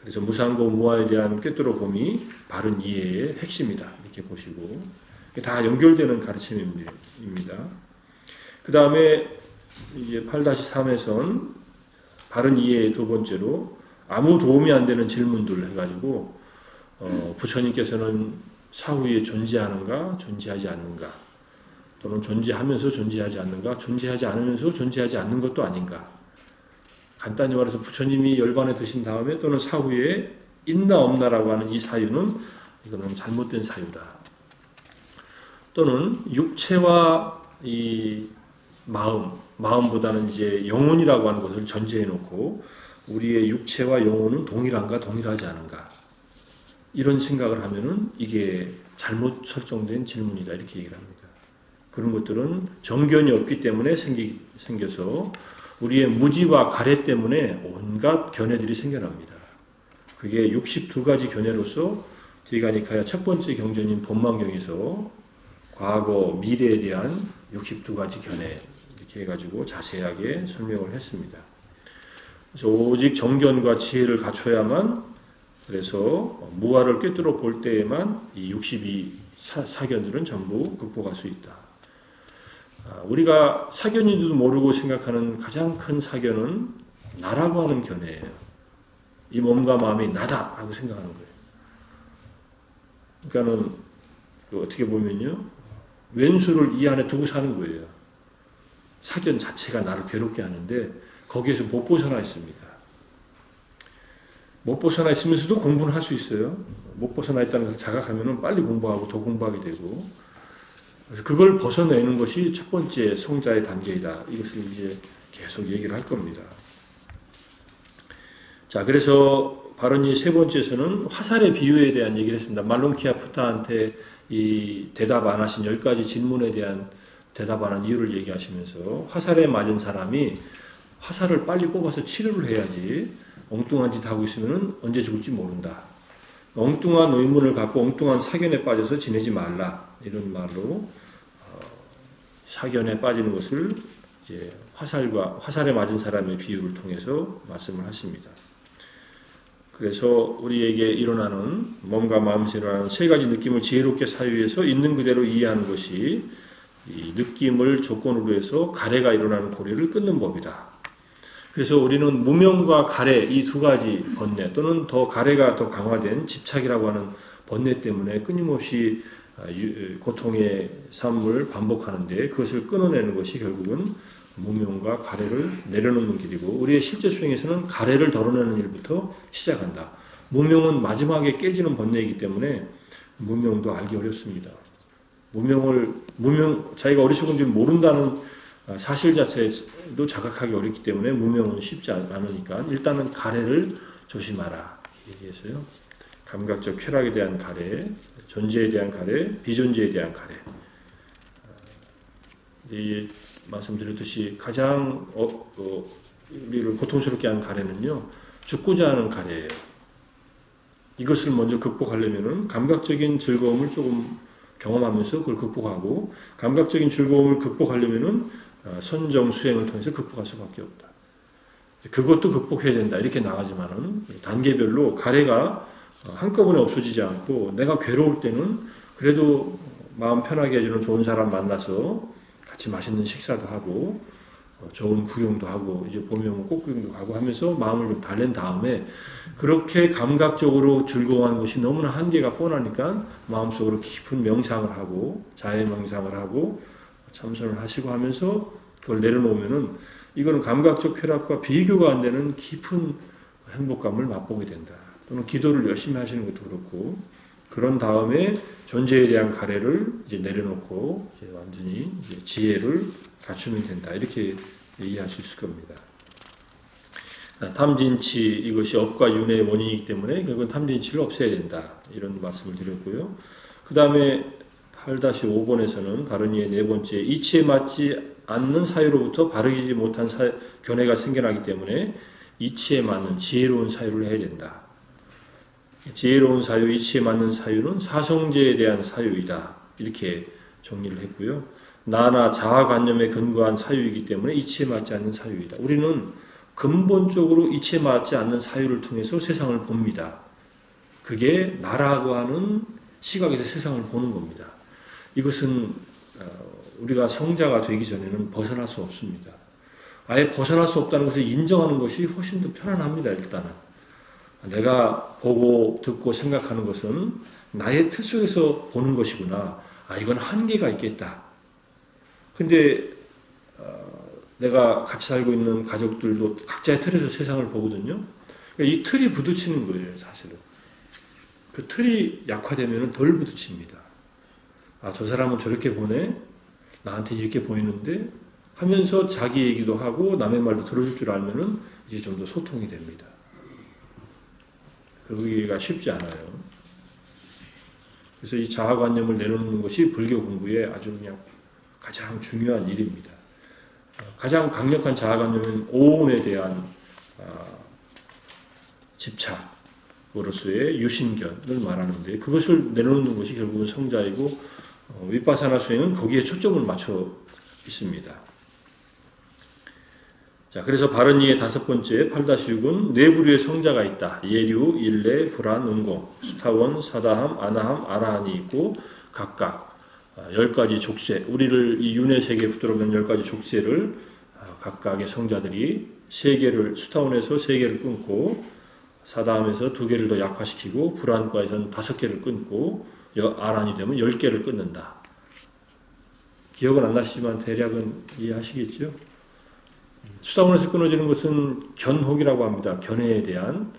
그래서 무상고 무아에 대한 꿰뚫어봄이 바른 이해의 핵심이다. 이렇게 보시고 다 연결되는 가르침입니다. 그 다음에 이제 8-3에선 바른 이해의 두 번째로 아무 도움이 안 되는 질문들 해가지고 부처님께서는 사후에 존재하는가 존재하지 않는가 또는 존재하면서 존재하지 않는가 존재하지 않으면서 존재하지 않는 것도 아닌가 간단히 말해서 부처님이 열반에 드신 다음에 또는 사후에 있나 없나라고 하는 이 사유는 이거는 잘못된 사유다. 또는 육체와 이 마음보다는 이제 영혼이라고 하는 것을 전제해 놓고 우리의 육체와 영혼은 동일한가 동일하지 않은가 이런 생각을 하면은 이게 잘못 설정된 질문이다 이렇게 얘기를 합니다. 그런 것들은 정견이 없기 때문에 생겨서 우리의 무지와 가래 때문에 온갖 견해들이 생겨납니다. 그게 62가지 견해로서 디가니카야 첫 번째 경전인 본만경에서 과거, 미래에 대한 62가지 견해 이렇게 해가지고 자세하게 설명을 했습니다. 그래서 오직 정견과 지혜를 갖춰야만 그래서 무아를 꿰뚫어 볼 때에만 이 62사견들은 전부 극복할 수 있다. 우리가 사견인지도 모르고 생각하는 가장 큰 사견은 나라고 하는 견해예요. 이 몸과 마음이 나다라고 생각하는 거예요. 그러니까는 어떻게 보면요, 왼수를 이 안에 두고 사는 거예요. 사견 자체가 나를 괴롭게 하는데 거기에서 못 벗어나 있습니다. 못 벗어나 있으면서도 공부는 할 수 있어요. 못 벗어나 있다는 것을 자각하면 빨리 공부하고 더 공부하게 되고 그걸 벗어내는 것이 첫 번째 성자의 단계이다. 이것을 이제 계속 얘기를 할 겁니다. 자, 그래서 바른이 세 번째에서는 화살의 비유에 대한 얘기를 했습니다. 말론키아 푸타한테 이 대답 안 하신 10가지 질문에 대한 대답 안 한 이유를 얘기하시면서 화살에 맞은 사람이 화살을 빨리 뽑아서 치료를 해야지 엉뚱한 짓 하고 있으면 언제 죽을지 모른다. 엉뚱한 의문을 갖고 엉뚱한 사견에 빠져서 지내지 말라. 이런 말로 사견에 빠지는 것을 이제 화살에 맞은 사람의 비유를 통해서 말씀을 하십니다. 그래서 우리에게 일어나는 몸과 마음에서 일어나는 세 가지 느낌을 지혜롭게 사유해서 있는 그대로 이해하는 것이 이 느낌을 조건으로 해서 가래가 일어나는 고리를 끊는 법이다. 그래서 우리는 무명과 가래 이 두 가지 번뇌 또는 더 가래가 더 강화된 집착이라고 하는 번뇌 때문에 끊임없이 고통의 삶을 반복하는데 그것을 끊어내는 것이 결국은 무명과 가래를 내려놓는 길이고 우리의 실제 수행에서는 가래를 덜어내는 일부터 시작한다. 무명은 마지막에 깨지는 번뇌이기 때문에 무명도 알기 어렵습니다. 자기가 어리석은 줄 모른다는 사실 자체도 자각하기 어렵기 때문에 무명은 쉽지 않으니까 일단은 가래를 조심하라 얘기했어요. 감각적 쾌락에 대한 가래, 존재에 대한 가래, 비존재에 대한 가래. 이 말씀드렸듯이 가장 우리를 고통스럽게 하는 가래는요, 죽고자 하는 가래예요. 이것을 먼저 극복하려면은 감각적인 즐거움을 조금 경험하면서 그걸 극복하고, 감각적인 즐거움을 극복하려면은 선정 수행을 통해서 극복할 수밖에 없다. 그것도 극복해야 된다 이렇게 나가지만은 단계별로 가래가 한꺼번에 없어지지 않고, 내가 괴로울 때는 그래도 마음 편하게 해주는 좋은 사람 만나서 같이 맛있는 식사도 하고 좋은 구경도 하고, 이제 봄이 오면 꽃구경도 가고 하면서 마음을 좀 달랜 다음에, 그렇게 감각적으로 즐거워하는 것이 너무나 한계가 뻔하니까 마음속으로 깊은 명상을 하고 자해 명상을 하고 참선을 하시고 하면서 그걸 내려놓으면은, 이거는 감각적 쾌락과 비교가 안 되는 깊은 행복감을 맛보게 된다. 또는 기도를 열심히 하시는 것도 그렇고, 그런 다음에 존재에 대한 가래를 이제 내려놓고 이제 완전히 이제 지혜를 갖추면 된다. 이렇게 이해할 수 있을 겁니다. 탐진치, 이것이 업과 윤회의 원인이기 때문에 결국은 탐진치를 없애야 된다. 이런 말씀을 드렸고요. 그 다음에 8-5번에서는 바른이의 네 번째, 이치에 맞지 않는 사유로부터 바르지 못한 견해가 생겨나기 때문에 이치에 맞는 지혜로운 사유를 해야 된다. 지혜로운 사유, 이치에 맞는 사유는 사성제에 대한 사유이다. 이렇게 정리를 했고요. 나나 자아관념에 근거한 사유이기 때문에 이치에 맞지 않는 사유이다. 우리는 근본적으로 이치에 맞지 않는 사유를 통해서 세상을 봅니다. 그게 나라고 하는 시각에서 세상을 보는 겁니다. 이것은 우리가 성자가 되기 전에는 벗어날 수 없습니다. 아예 벗어날 수 없다는 것을 인정하는 것이 훨씬 더 편안합니다. 일단은 내가 보고 듣고 생각하는 것은 나의 틀 속에서 보는 것이구나. 이건 한계가 있겠다. 근데 내가 같이 살고 있는 가족들도 각자의 틀에서 세상을 보거든요. 그러니까 이 틀이 부딪히는 거예요, 사실은. 그 틀이 약화되면 덜 부딪힙니다. 저 사람은 저렇게 보네? 나한테 이렇게 보이는데? 하면서 자기 얘기도 하고 남의 말도 들어줄 줄 알면은 이제 좀 더 소통이 됩니다. 그러기가 쉽지 않아요. 그래서 이 자아관념을 내놓는 것이 불교 공부에 아주 그냥 가장 중요한 일입니다. 가장 강력한 자아관념은 오온에 대한 집착으로서의 유신견을 말하는데, 그것을 내놓는 것이 결국은 성자이고, 위파사나 수행은 거기에 초점을 맞춰 있습니다. 자, 그래서 바른 이의 다섯 번째 8-6은 네 부류의 성자가 있다. 예류, 일례, 불안, 은공, 수타원, 사다함, 아나함, 아라한이 있고, 각각 10가지 족쇄, 우리를 이 윤회 세계에 붙들어오면 10가지 족쇄를 각각의 성자들이 3개를, 수타원에서 3개를 끊고, 사다함에서 2개를 더 약화시키고, 불안과에서는 5개를 끊고, 아란이 되면 10개를 끊는다. 기억은 안 나시지만 대략은 이해하시겠죠? 수다원에서 끊어지는 것은 견혹이라고 합니다. 견해에 대한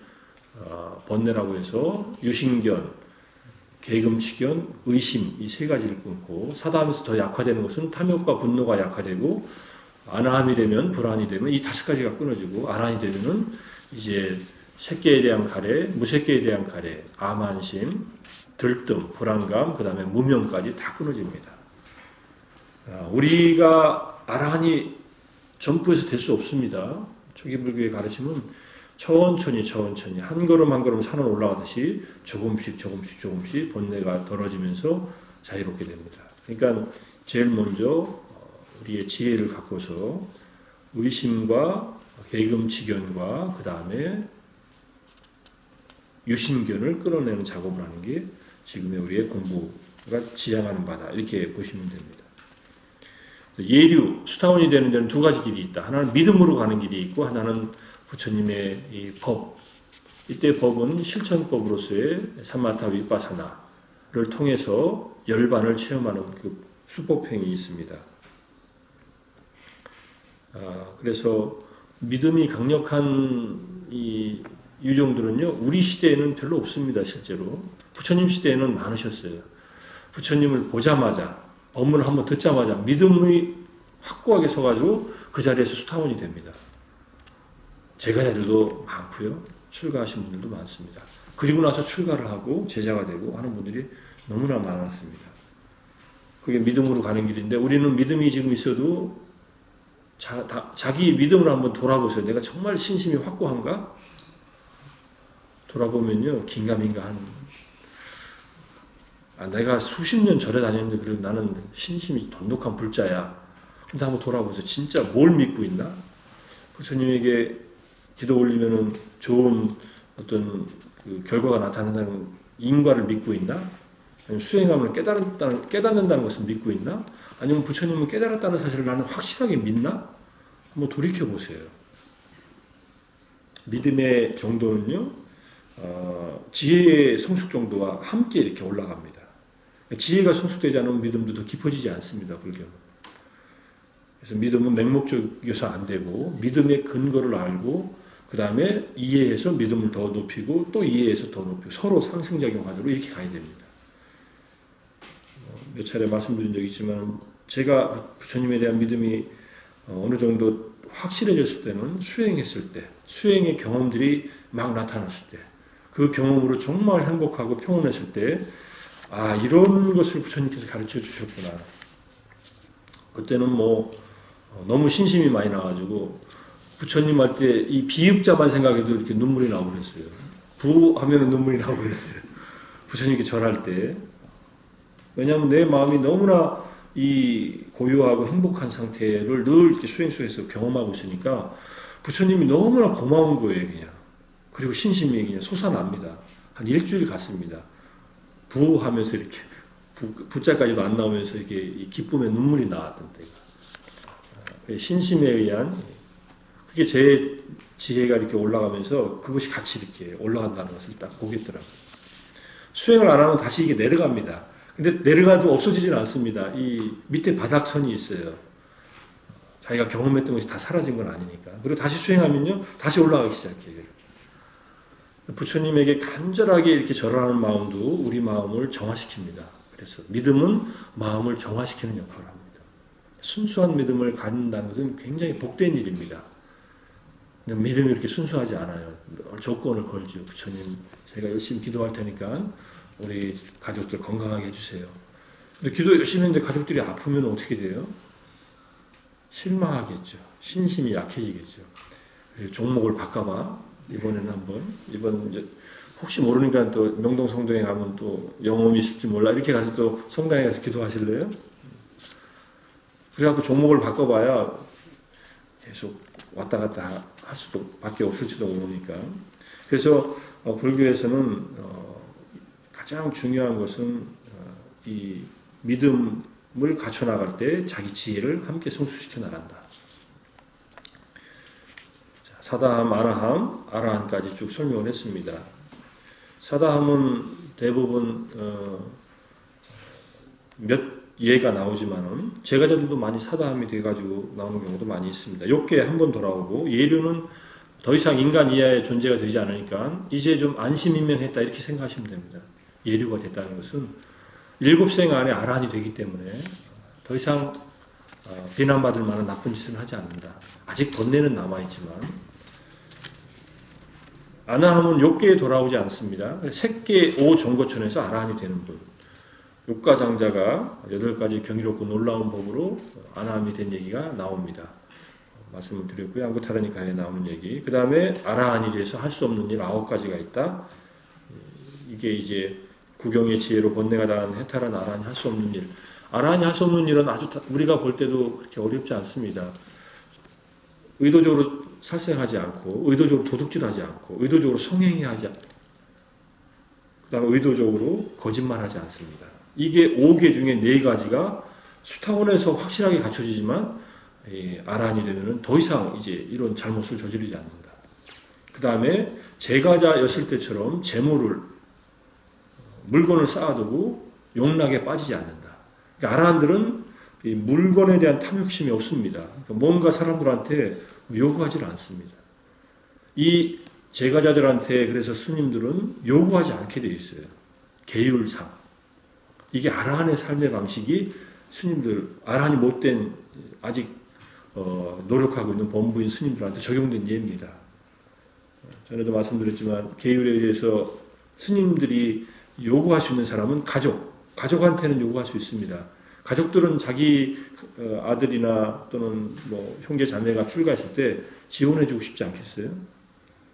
번뇌라고 해서 유신견, 계금치견, 의심, 이 3가지를 끊고, 사다함에서 더 약화되는 것은 탐욕과 분노가 약화되고, 아나함이 되면, 불안이 되면 이 5가지가 끊어지고, 아란이 되면은 이제 색계에 대한 가래, 무색계에 대한 가래, 암한심, 들뜸, 불안감, 그 다음에 무명까지 다 끊어집니다. 우리가 아라한이 전부에서 될 수 없습니다. 초기 불교의 가르침은 천천히 한 걸음 한 걸음 산을 올라가듯이 조금씩 번뇌가 덜어지면서 자유롭게 됩니다. 그러니까 제일 먼저 우리의 지혜를 갖고서 의심과 계금치견과 그 다음에 유신견을 끌어내는 작업을 하는 게 지금의 우리의 공부가 지향하는 바다, 이렇게 보시면 됩니다. 예류, 수타원이 되는 데는 2가지 길이 있다. 하나는 믿음으로 가는 길이 있고, 하나는 부처님의 이 법. 이때 법은 실천법으로서의 사마타 위파사나를 통해서 열반을 체험하는 그 수법행이 있습니다. 그래서 믿음이 강력한 이 유종들은요, 우리 시대에는 별로 없습니다, 실제로. 부처님 시대에는 많으셨어요. 부처님을 보자마자, 법문을 한번 듣자마자 믿음이 확고하게 서가지고 그 자리에서 수타원이 됩니다. 제자들도 많고요. 출가하신 분들도 많습니다. 그리고 나서 출가를 하고 제자가 되고 하는 분들이 너무나 많았습니다. 그게 믿음으로 가는 길인데 우리는 믿음이 지금 있어도 자기 믿음을 한번 돌아보세요. 내가 정말 신심이 확고한가? 돌아보면요. 긴가민가한. 내가 수십 년 절에 다녔는데 그래도 나는 신심이 돈독한 불자야. 근데 한번 돌아보세요. 진짜 뭘 믿고 있나? 부처님에게 기도 올리면은 좋은 어떤 그 결과가 나타난다는 인과를 믿고 있나? 아니면 수행하면 깨닫는다는 것을 믿고 있나? 아니면 부처님은 깨달았다는 사실을 나는 확실하게 믿나? 한번 돌이켜 보세요. 믿음의 정도는요, 지혜의 성숙 정도와 함께 이렇게 올라갑니다. 지혜가 성숙되지 않으면 믿음도 더 깊어지지 않습니다, 불교는. 그래서 믿음은 맹목적이어서 안 되고, 믿음의 근거를 알고, 그 다음에 이해해서 믿음을 더 높이고, 또 이해해서 더 높이고, 서로 상승작용 하도록 이렇게 가야 됩니다. 몇 차례 말씀드린 적이 있지만, 제가 부처님에 대한 믿음이 어느 정도 확실해졌을 때는 수행했을 때, 수행의 경험들이 막 나타났을 때, 그 경험으로 정말 행복하고 평온했을 때, 이런 것을 부처님께서 가르쳐 주셨구나. 그때는 너무 신심이 많이 나가지고, 부처님 할 때 이 비읍자만 생각해도 이렇게 눈물이 나고 그랬어요. 부하면은 눈물이 나고 그랬어요. 부처님께 절할 때. 왜냐하면 내 마음이 너무나 이 고요하고 행복한 상태를 늘 이렇게 수행 속에서 경험하고 있으니까 부처님이 너무나 고마운 거예요, 그냥. 그리고 신심이 그냥 솟아납니다. 한 일주일 갔습니다. 부하면서 이렇게 부자까지도 안 나오면서 이렇게 기쁨의 눈물이 나왔던 때가. 신심에 의한 그게 제 지혜가 이렇게 올라가면서 그것이 같이 이렇게 올라간다는 것을 딱 보겠더라고요. 수행을 안 하면 다시 이게 내려갑니다. 근데 내려가도 없어지지는 않습니다. 이 밑에 바닥선이 있어요. 자기가 경험했던 것이 다 사라진 건 아니니까. 그리고 다시 수행하면요, 다시 올라가기 시작해요. 이렇게. 부처님에게 간절하게 이렇게 절하는 마음도 우리 마음을 정화시킵니다. 그래서 믿음은 마음을 정화시키는 역할을 합니다. 순수한 믿음을 갖는다는 것은 굉장히 복된 일입니다. 근데 믿음이 이렇게 순수하지 않아요. 조건을 걸죠. 부처님, 제가 열심히 기도할 테니까 우리 가족들 건강하게 해주세요. 근데 기도 열심히 했는데 가족들이 아프면 어떻게 돼요? 실망하겠죠. 신심이 약해지겠죠. 종목을 바꿔봐. 이번에는 이번 혹시 모르니까 또 명동 성당에 가면 또 영험이 있을지 몰라. 이렇게 가서 또 성당에 가서 기도하실래요? 그래갖고 종목을 바꿔봐야 계속 왔다 갔다 할 수도 밖에 없을지도 모르니까. 그래서 불교에서는 가장 중요한 것은 이 믿음을 갖춰 나갈 때 자기 지혜를 함께 성숙시켜 나간다. 사다함, 아라함, 아라한까지 쭉 설명을 했습니다. 사다함은 대부분 몇 예가 나오지만은 제가자들도 많이 사다함이 돼가지고 나오는 경우도 많이 있습니다. 욕계 한 번 돌아오고 예류는 더 이상 인간 이하의 존재가 되지 않으니까 이제 좀 안심인명했다 이렇게 생각하시면 됩니다. 예류가 됐다는 것은 일곱생 안에 아라한이 되기 때문에 더 이상 비난받을 만한 나쁜 짓은 하지 않는다. 아직 번뇌는 남아있지만 아나함은 욕계에 돌아오지 않습니다. 색계 5정거천에서 아라한이 되는 분. 육가장자가 8가지 경이롭고 놀라운 법으로 아나함이 된 얘기가 나옵니다. 말씀을 드렸고요. 안구타라니카에 나오는 얘기. 그 다음에 아라한이 돼서 할 수 없는 일 9가지가 있다. 이게 이제 구경의 지혜로 번뇌가 당한 해탈한 아라한이 할 수 없는 일. 아라한이 할 수 없는 일은 아주 우리가 볼 때도 그렇게 어렵지 않습니다. 의도적으로 살생하지 않고, 의도적으로 도둑질하지 않고, 의도적으로 성행위하지 않고, 그 다음에 의도적으로 거짓말하지 않습니다. 이게 5개 중에 4가지가 수타원에서 확실하게 갖춰지지만 아라한이 되면은 더 이상 이제 이런 잘못을 저지르지 않는다. 그 다음에 제가자였을 때처럼 재물을 물건을 쌓아두고 용락에 빠지지 않는다. 그러니까 아라한들은 이 물건에 대한 탐욕심이 없습니다. 그러니까 뭔가 사람들한테 요구하지 않습니다. 이 제가자들한테 그래서 스님들은 요구하지 않게 되어 있어요. 계율상. 이게 아라한의 삶의 방식이 스님들, 아라한이 못된 아직 노력하고 있는 범부인 스님들한테 적용된 예입니다. 전에도 말씀드렸지만 계율에 의해서 스님들이 요구할 수 있는 사람은 가족한테는 요구할 수 있습니다. 가족들은 자기 아들이나 또는 뭐 형제 자매가 출가했을 때 지원해주고 싶지 않겠어요?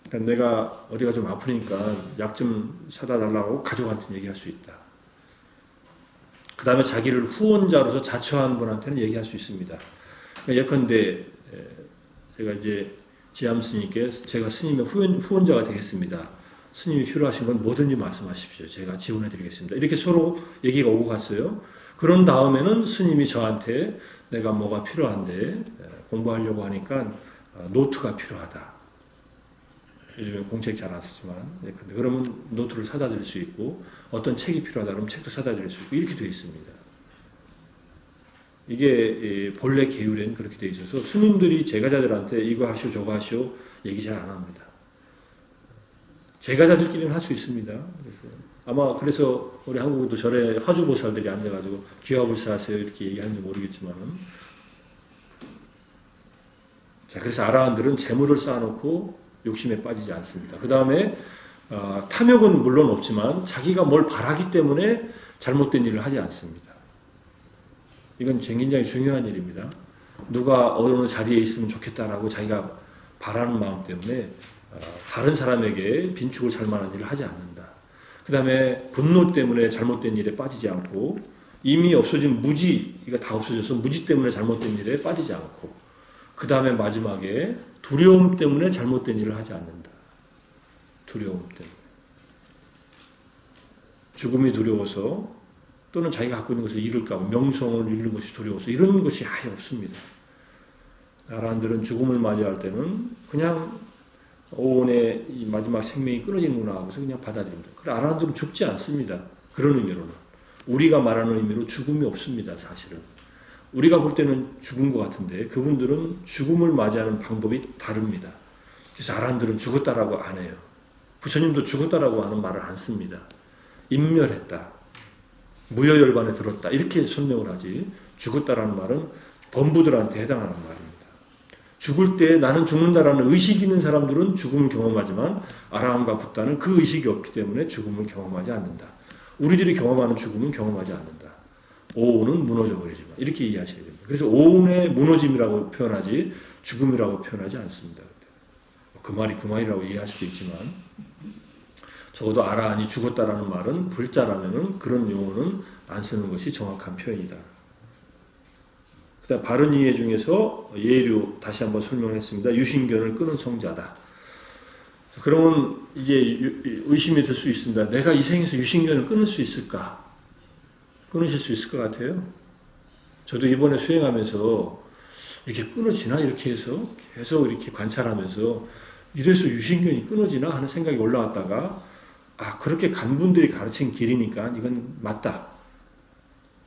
그러니까 내가 어디가 좀 아프니까 약 좀 사다 달라고 가족한테는 얘기할 수 있다. 그 다음에 자기를 후원자로서 자처한 분한테는 얘기할 수 있습니다. 그러니까 예컨대 제가 이제 지암 스님께 제가 스님의 후원자가 되겠습니다. 스님이 필요하신 건 뭐든지 말씀하십시오. 제가 지원해 드리겠습니다. 이렇게 서로 얘기가 오고 갔어요. 그런 다음에는 스님이 저한테 내가 뭐가 필요한데 공부하려고 하니까 노트가 필요하다. 요즘에 공책 잘 안 쓰지만 그러면 노트를 사다 드릴 수 있고 어떤 책이 필요하다 그러면 책도 사다 드릴 수 있고 이렇게 되어 있습니다. 이게 본래 계율에는 그렇게 되어 있어서 스님들이 제가자들한테 이거 하시오 저거 하시오 얘기 잘 안 합니다. 제가자들끼리는 할 수 있습니다. 그래서 우리 한국도 절에 화주보살들이 앉아가지고 기화불사하세요 이렇게 얘기하는지 모르겠지만은 자 그래서 아라한들은 재물을 쌓아놓고 욕심에 빠지지 않습니다. 그 다음에 탐욕은 물론 없지만 자기가 뭘 바라기 때문에 잘못된 일을 하지 않습니다. 이건 굉장히 중요한 일입니다. 누가 어느 자리에 있으면 좋겠다라고 자기가 바라는 마음 때문에 다른 사람에게 빈축을 살 만한 일을 하지 않는다. 그 다음에 분노 때문에 잘못된 일에 빠지지 않고 이미 없어진 무지가 다 없어져서 무지 때문에 잘못된 일에 빠지지 않고 그 다음에 마지막에 두려움 때문에 잘못된 일을 하지 않는다. 두려움 때문에. 죽음이 두려워서 또는 자기가 갖고 있는 것을 잃을까 봐 명성을 잃는 것이 두려워서 이런 것이 아예 없습니다. 아라한들은 죽음을 맞이할 때는 그냥 오온의 이 마지막 생명이 끊어지는구나 하고서 그냥 받아들입니다. 그래 아라한들은 죽지 않습니다. 그런 의미로는. 우리가 말하는 의미로 죽음이 없습니다. 사실은. 우리가 볼 때는 죽은 것 같은데 그분들은 죽음을 맞이하는 방법이 다릅니다. 그래서 아라한들은 죽었다라고 안 해요. 부처님도 죽었다라고 하는 말을 안 씁니다. 인멸했다. 무여열반에 들었다. 이렇게 설명을 하지 죽었다라는 말은 범부들한테 해당하는 말입니다. 죽을 때 나는 죽는다라는 의식이 있는 사람들은 죽음을 경험하지만 아라함과 붓다는 그 의식이 없기 때문에 죽음을 경험하지 않는다. 우리들이 경험하는 죽음은 경험하지 않는다. 오온은 무너져 버리지만 이렇게 이해하셔야 됩니다. 그래서 오온의 무너짐이라고 표현하지 죽음이라고 표현하지 않습니다. 그 말이 그 말이라고 이해할 수도 있지만 적어도 아라한이 죽었다라는 말은 불자라면은 그런 용어는 안 쓰는 것이 정확한 표현이다. 그다음 바른 이해 중에서 예류 다시 한번 설명했습니다. 유신견을 끊은 성자다. 그러면 이제 의심이 들 수 있습니다. 내가 이 생에서 유신견을 끊을 수 있을까? 끊으실 수 있을 것 같아요. 저도 이번에 수행하면서 이렇게 끊어지나 이렇게 해서 계속 이렇게 관찰하면서 이래서 유신견이 끊어지나 하는 생각이 올라왔다가 그렇게 간분들이 가르친 길이니까 이건 맞다.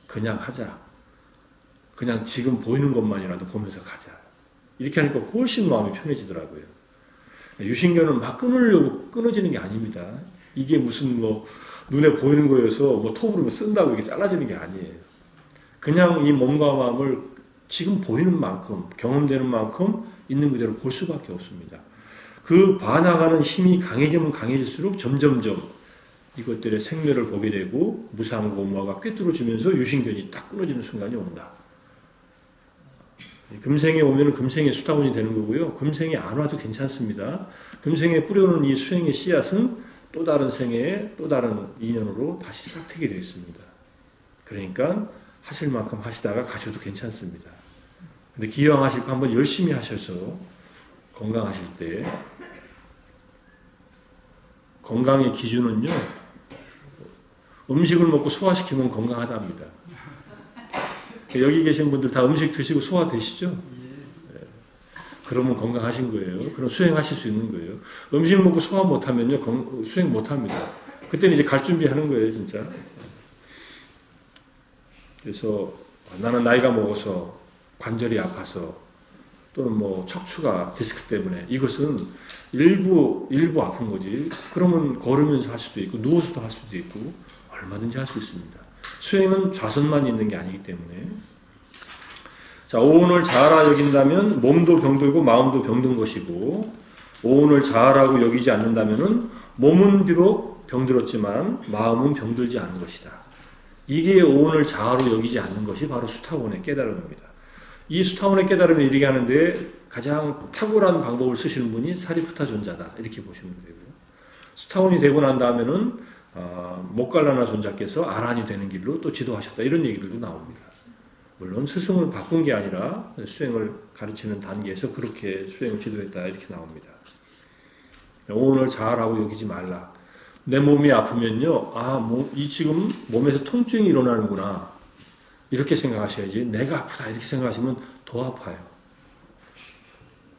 그냥 하자. 그냥 지금 보이는 것만이라도 보면서 가자. 이렇게 하니까 훨씬 마음이 편해지더라고요. 유신견은 막 끊으려고 끊어지는 게 아닙니다. 이게 무슨 눈에 보이는 거여서 톱으로 쓴다고 이게 잘라지는 게 아니에요. 그냥 이 몸과 마음을 지금 보이는 만큼, 경험되는 만큼 있는 그대로 볼 수밖에 없습니다. 그 봐나가는 힘이 강해지면 강해질수록 점점점 이것들의 생멸을 보게 되고 무상고무화가 꿰뚫어지면서 유신견이 딱 끊어지는 순간이 온다. 금생에 오면 금생의 수다원이 되는 거고요. 금생에 안 와도 괜찮습니다. 금생에 뿌려놓은 이 수행의 씨앗은 또 다른 생에 또 다른 인연으로 다시 싹트게 되어 있습니다. 그러니까 하실 만큼 하시다가 가셔도 괜찮습니다. 근데 기왕 하실 거 한번 열심히 하셔서 건강하실 때 건강의 기준은요. 음식을 먹고 소화시키면 건강하답니다. 여기 계신 분들 다 음식 드시고 소화되시죠? 그러면 건강하신 거예요. 그럼 수행하실 수 있는 거예요. 음식 먹고 소화 못하면요, 수행 못합니다. 그때는 이제 갈 준비하는 거예요, 진짜. 그래서 나는 나이가 먹어서 관절이 아파서 또는 척추가 디스크 때문에 이것은 일부 아픈 거지. 그러면 걸으면서 할 수도 있고 누워서도 할 수도 있고 얼마든지 할 수 있습니다. 수행은 좌선만 있는 게 아니기 때문에. 자, 오온을 자아라 여긴다면 몸도 병들고 마음도 병든 것이고 오온을 자아라고 여기지 않는다면은 몸은 비록 병들었지만 마음은 병들지 않은 것이다. 이게 오온을 자아로 여기지 않는 것이 바로 수타원의 깨달음입니다. 이 수타원의 깨달음에 이르게 하는데 가장 탁월한 방법을 쓰시는 분이 사리푸타 존자다. 이렇게 보시면 되고요. 수타원이 되고 난 다음에는 목갈라나 존자께서 아란이 되는 길로 또 지도하셨다. 이런 얘기들도 나옵니다. 물론 스승을 바꾼 게 아니라 수행을 가르치는 단계에서 그렇게 수행을 지도했다. 이렇게 나옵니다. 오온을 자아라고 여기지 말라. 내 몸이 아프면요, 이 지금 몸에서 통증이 일어나는구나. 이렇게 생각하셔야지. 내가 아프다. 이렇게 생각하시면 더 아파요.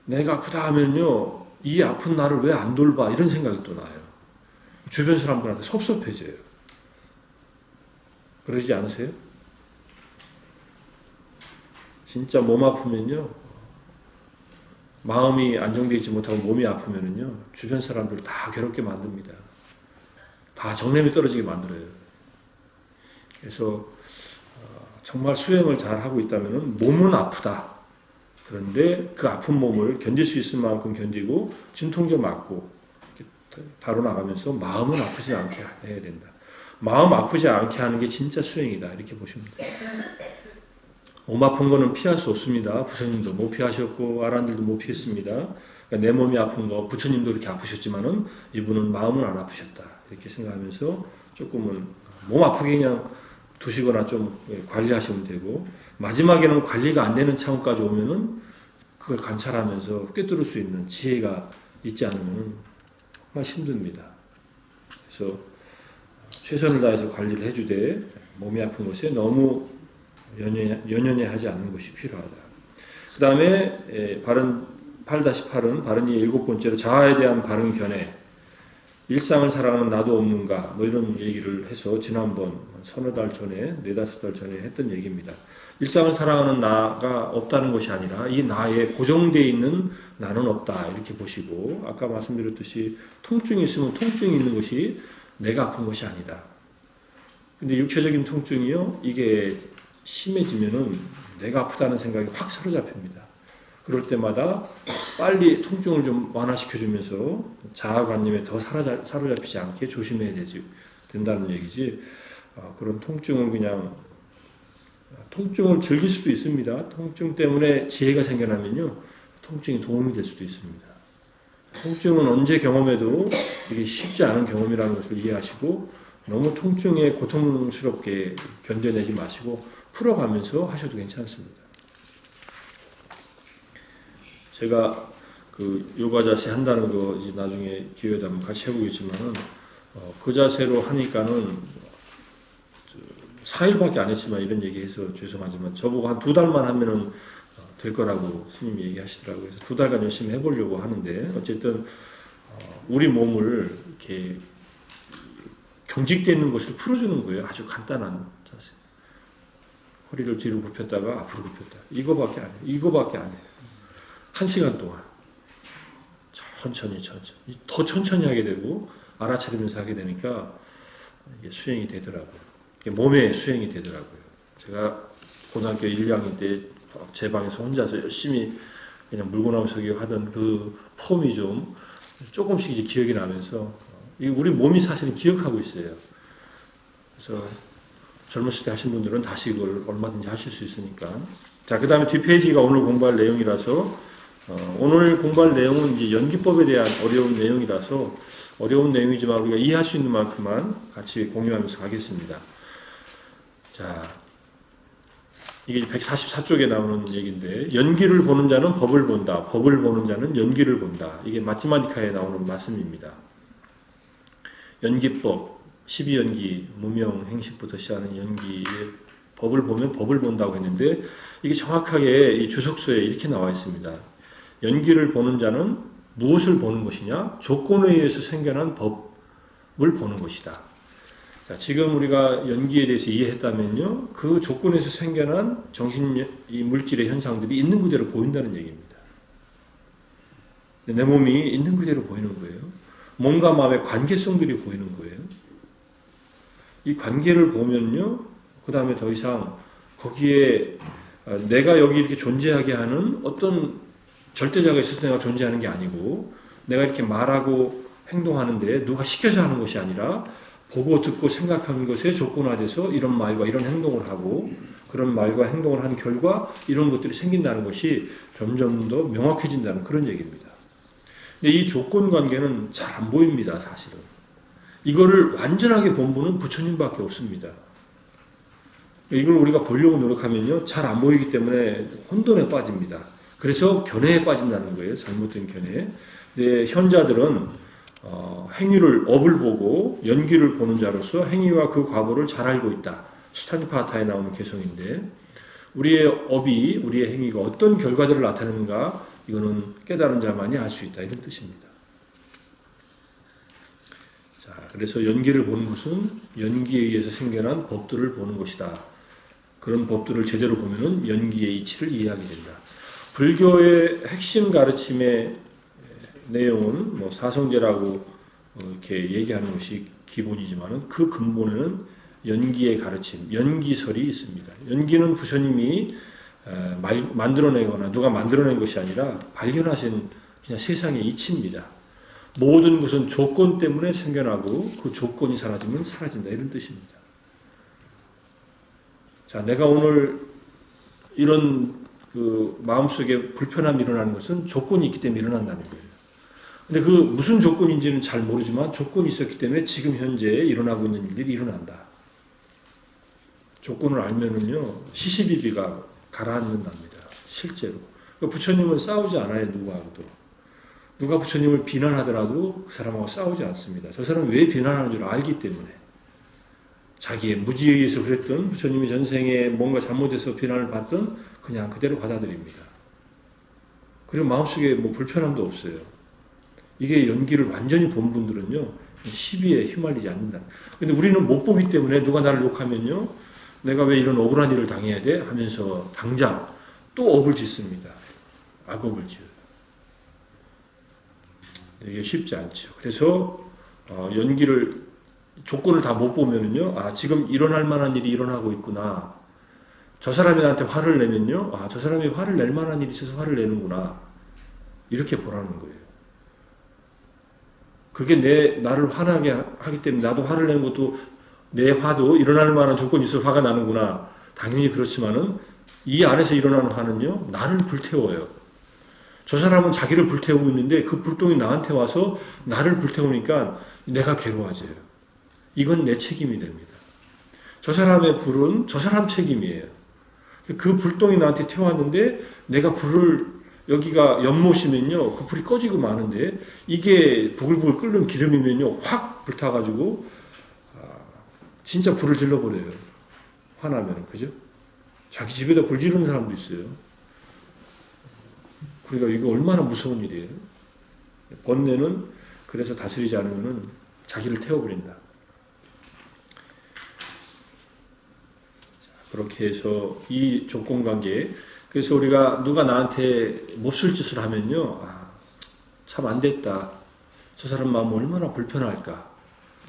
내가 아프다 하면요, 이 아픈 나를 왜 안 돌봐? 이런 생각이 또 나요. 주변 사람들한테 섭섭해져요. 그러지 않으세요? 진짜 몸 아프면요, 마음이 안정되지 못하고 몸이 아프면요, 주변 사람들 다 괴롭게 만듭니다. 다 정념이 떨어지게 만들어요. 그래서 정말 수행을 잘 하고 있다면 몸은 아프다. 그런데 그 아픈 몸을 견딜 수 있을 만큼 견디고 진통제 맞고 다뤄나가면서 마음은 아프지 않게 해야 된다. 마음 아프지 않게 하는 게 진짜 수행이다. 이렇게 보시면 돼요. 몸 아픈 거는 피할 수 없습니다. 부처님도 못 피하셨고 아란들도 못 피했습니다. 그러니까 내 몸이 아픈 거 부처님도 이렇게 아프셨지만은 이분은 마음은 안 아프셨다. 이렇게 생각하면서 조금은 몸 아프게 그냥 두시거나 좀 관리하시면 되고 마지막에는 관리가 안 되는 차원까지 오면은 그걸 관찰하면서 꿰뚫을 수 있는 지혜가 있지 않으면 정말 힘듭니다. 그래서 최선을 다해서 관리를 해주되 몸이 아픈 것에 너무 연연해 하지 않는 것이 필요하다. 그 다음에 바른 8-8은 바른 이의 7번째로 자아에 대한 바른 견해. 일상을 살아가는 나도 없는가 뭐 이런 얘기를 해서 지난번 서너 달 전에 4-5달 전에 했던 얘기입니다. 일상을 살아가는 나가 없다는 것이 아니라 이 나에 고정되어 있는 나는 없다 이렇게 보시고 아까 말씀드렸듯이 통증이 있으면 통증이 있는 것이 내가 아픈 것이 아니다. 근데 육체적인 통증이요 이게 심해지면은 내가 아프다는 생각이 확 사로잡힙니다. 그럴 때마다 빨리 통증을 좀 완화시켜주면서 자아관념에 더 사로잡히지 않게 조심해야 된다는 얘기지. 그런 통증을 즐길 수도 있습니다. 통증 때문에 지혜가 생겨나면요, 통증이 도움이 될 수도 있습니다. 통증은 언제 경험해도 이게 쉽지 않은 경험이라는 것을 이해하시고 너무 통증에 고통스럽게 견뎌내지 마시고 풀어가면서 하셔도 괜찮습니다. 제가 그 요가 자세 한다는 거 이제 나중에 기회에 한번 같이 해보겠지만은 그 자세로 하니까는 4일밖에 안 했지만 이런 얘기해서 죄송하지만 저보고 한 2달만 하면은 될 거라고 스님이 얘기하시더라고요. 그래서 2달간 열심히 해보려고 하는데 어쨌든 우리 몸을 이렇게 경직되어 있는 것을 풀어주는 거예요. 아주 간단한 자세. 허리를 뒤로 굽혔다가 앞으로 굽혔다. 이거밖에 안 해요. 이거밖에 안 해요. 1시간 동안 천천히 더 천천히 하게 되고 알아차리면서 하게 되니까 이게 수행이 되더라고요. 이게 몸의 수행이 되더라고요. 제가 고등학교 1, 2학년 때 제 방에서 혼자서 열심히 그냥 물구나무 서기 하던 그 폼이 좀 조금씩 이제 기억이 나면서 우리 몸이 사실은 기억하고 있어요. 그래서 젊으실 때 하신 분들은 다시 이걸 얼마든지 하실 수 있으니까. 자, 그 다음에 뒷페이지가 오늘 공부할 내용이라서 오늘 공부할 내용은 이제 연기법에 대한 어려운 내용이라서 어려운 내용이지만 우리가 이해할 수 있는 만큼만 같이 공유하면서 가겠습니다. 자, 이게 144쪽에 나오는 얘기인데 연기를 보는 자는 법을 본다. 법을 보는 자는 연기를 본다. 이게 마티마티카에 나오는 말씀입니다. 연기법, 12연기, 무명, 행식부터 시작하는 연기의 법을 보면 법을 본다고 했는데 이게 정확하게 이 주석서에 이렇게 나와 있습니다. 연기를 보는 자는 무엇을 보는 것이냐? 조건에 의해서 생겨난 법을 보는 것이다. 자, 지금 우리가 연기에 대해서 이해했다면요, 그 조건에서 생겨난 이 물질의 현상들이 있는 그대로 보인다는 얘기입니다. 내 몸이 있는 그대로 보이는 거예요. 몸과 마음의 관계성들이 보이는 거예요. 이 관계를 보면요, 그 다음에 더 이상 거기에 내가 여기 이렇게 존재하게 하는 어떤 절대자가 있어서 내가 존재하는 게 아니고 내가 이렇게 말하고 행동하는데 누가 시켜서 하는 것이 아니라 보고 듣고 생각하는 것에 조건화돼서 이런 말과 이런 행동을 하고 그런 말과 행동을 한 결과 이런 것들이 생긴다는 것이 점점 더 명확해진다는 그런 얘기입니다. 근데 이 조건 관계는 잘 안 보입니다, 사실은. 이거를 완전하게 본 분은 부처님밖에 없습니다. 이걸 우리가 보려고 노력하면요, 잘 안 보이기 때문에 혼돈에 빠집니다. 그래서 견해에 빠진다는 거예요, 잘못된 견해. 근데 현자들은 행위를 업을 보고 연기를 보는 자로서 행위와 그 과보를 잘 알고 있다. 수타니파타에 나오는 개성인데 우리의 업이 우리의 행위가 어떤 결과들을 나타내는가 이거는 깨달은 자만이 알 수 있다 이런 뜻입니다. 자, 그래서 연기를 보는 것은 연기에 의해서 생겨난 법들을 보는 것이다. 그런 법들을 제대로 보면은 연기의 이치를 이해하게 된다. 불교의 핵심 가르침의 내용은 뭐 사성제라고 이렇게 얘기하는 것이 기본이지만은 그 근본에는 연기의 가르침, 연기설이 있습니다. 연기는 부처님이 만들어내거나 누가 만들어낸 것이 아니라 발견하신 그냥 세상의 이치입니다. 모든 것은 조건 때문에 생겨나고 그 조건이 사라지면 사라진다 이런 뜻입니다. 자, 내가 오늘 이런 그 마음속에 불편함이 일어나는 것은 조건이 있기 때문에 일어난다는 거예요. 근데 그 무슨 조건인지는 잘 모르지만 조건이 있었기 때문에 지금 현재 일어나고 있는 일들이 일어난다. 조건을 알면은요, 시시비비가 가라앉는답니다. 실제로. 그러니까 부처님은 싸우지 않아요, 누구하고도. 누가 부처님을 비난하더라도 그 사람하고 싸우지 않습니다. 저 사람은 왜 비난하는 줄 알기 때문에. 자기의 무지에 의해서 그랬던 부처님이 전생에 뭔가 잘못해서 비난을 받던 그냥 그대로 받아들입니다. 그리고 마음속에 뭐 불편함도 없어요. 이게 연기를 완전히 본 분들은요, 시비에 휘말리지 않는다. 근데 우리는 못 보기 때문에 누가 나를 욕하면요, 내가 왜 이런 억울한 일을 당해야 돼? 하면서 당장 또 업을 짓습니다. 악업을 지어요. 이게 쉽지 않죠. 그래서 연기를 조건을 다 못 보면은요, 아, 지금 일어날 만한 일이 일어나고 있구나. 저 사람이 나한테 화를 내면요, 아, 저 사람이 화를 낼 만한 일이 있어서 화를 내는구나. 이렇게 보라는 거예요. 그게 나를 화나게 하기 때문에 나도 화를 내는 것도 내 화도 일어날 만한 조건이 있어서 화가 나는구나. 당연히 그렇지만은 이 안에서 일어나는 화는요, 나를 불태워요. 저 사람은 자기를 불태우고 있는데 그 불똥이 나한테 와서 나를 불태우니까 내가 괴로워져요. 이건 내 책임이 됩니다. 저 사람의 불은 저 사람 책임이에요. 그 불똥이 나한테 태웠는데 내가 불을 여기가 연못이면요 그 불이 꺼지고 마는데 이게 부글부글 끓는 기름이면요 확 불타가지고 진짜 불을 질러버려요. 화나면 그죠? 자기 집에다 불 지르는 사람도 있어요. 그러니까 이거 얼마나 무서운 일이에요. 번뇌는 그래서 다스리지 않으면 자기를 태워버린다. 그렇게 해서 이 조건관계, 그래서 우리가 누가 나한테 몹쓸 짓을 하면요, 참 안 됐다. 저 사람 마음 얼마나 불편할까.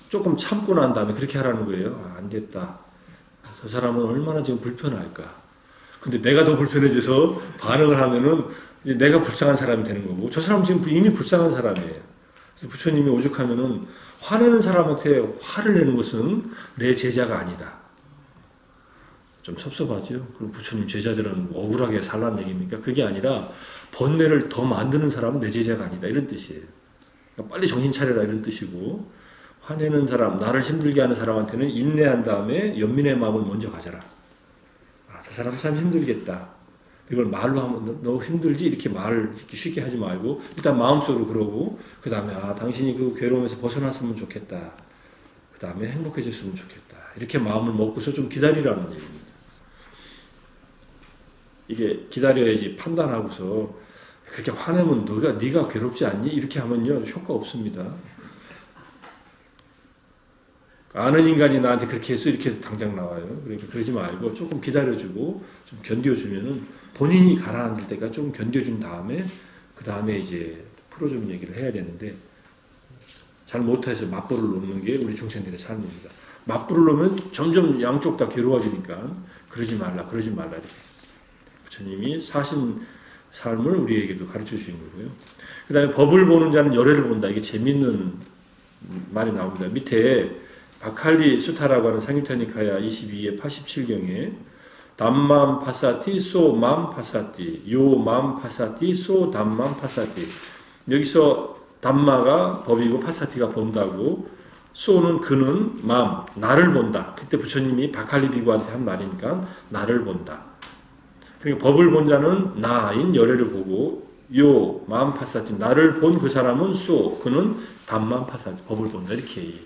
조금 참고 난 다음에 그렇게 하라는 거예요. 안 됐다. 저 사람은 얼마나 지금 불편할까. 근데 내가 더 불편해져서 반응을 하면은 내가 불쌍한 사람이 되는 거고, 저 사람은 지금 이미 불쌍한 사람이에요. 그래서 부처님이 오죽하면은 화내는 사람한테 화를 내는 것은 내 제자가 아니다. 좀 섭섭하죠. 그럼 부처님 제자들은 억울하게 살라는 얘기입니까? 그게 아니라 번뇌를 더 만드는 사람은 내 제자가 아니다. 이런 뜻이에요. 그러니까 빨리 정신 차려라 이런 뜻이고, 화내는 사람, 나를 힘들게 하는 사람한테는 인내한 다음에 연민의 마음을 먼저 가져라. 저 사람 참 힘들겠다. 이걸 말로 하면 너 힘들지? 이렇게 말을 이렇게 쉽게 하지 말고 일단 마음속으로 그러고 그 다음에 당신이 그 괴로움에서 벗어났으면 좋겠다. 그 다음에 행복해졌으면 좋겠다. 이렇게 마음을 먹고서 좀 기다리라는 얘기입니다. 이게 기다려야지 판단하고서 그렇게 화내면 네가 괴롭지 않니? 이렇게 하면요 효과 없습니다. 아는 인간이 나한테 그렇게 했어 이렇게 당장 나와요. 그러니까 그러지 말고 조금 기다려주고 좀 견뎌주면은 본인이 가라앉을 때까지 좀 견뎌준 다음에 그 다음에 이제 풀어주는 얘기를 해야 되는데 잘 못해서 맞불을 놓는 게 우리 중생들의 삶입니다. 맞불을 놓으면 점점 양쪽 다 괴로워지니까 그러지 말라 이렇게 부처님이 사신 삶을 우리에게도 가르쳐 주신 거고요. 그 다음에 법을 보는 자는 열애를 본다. 이게 재밌는 말이 나옵니다. 밑에 바칼리 수타라고 하는 상유타니카야 22의 87경에 담맘 파사티 소맘 파사티 요맘 파사티 소 담맘 파사티. 여기서 담마가 법이고 파사티가 본다고, 소는 그는 맘 나를 본다. 그때 부처님이 바칼리 비구한테 한 말이니까 나를 본다. 그러니까 법을 본 자는 나인 열애를 보고, 요 마음 파사티 나를 본 그 사람은 소 그는 담만 파사티 법을 본다. 이렇게 얘기해.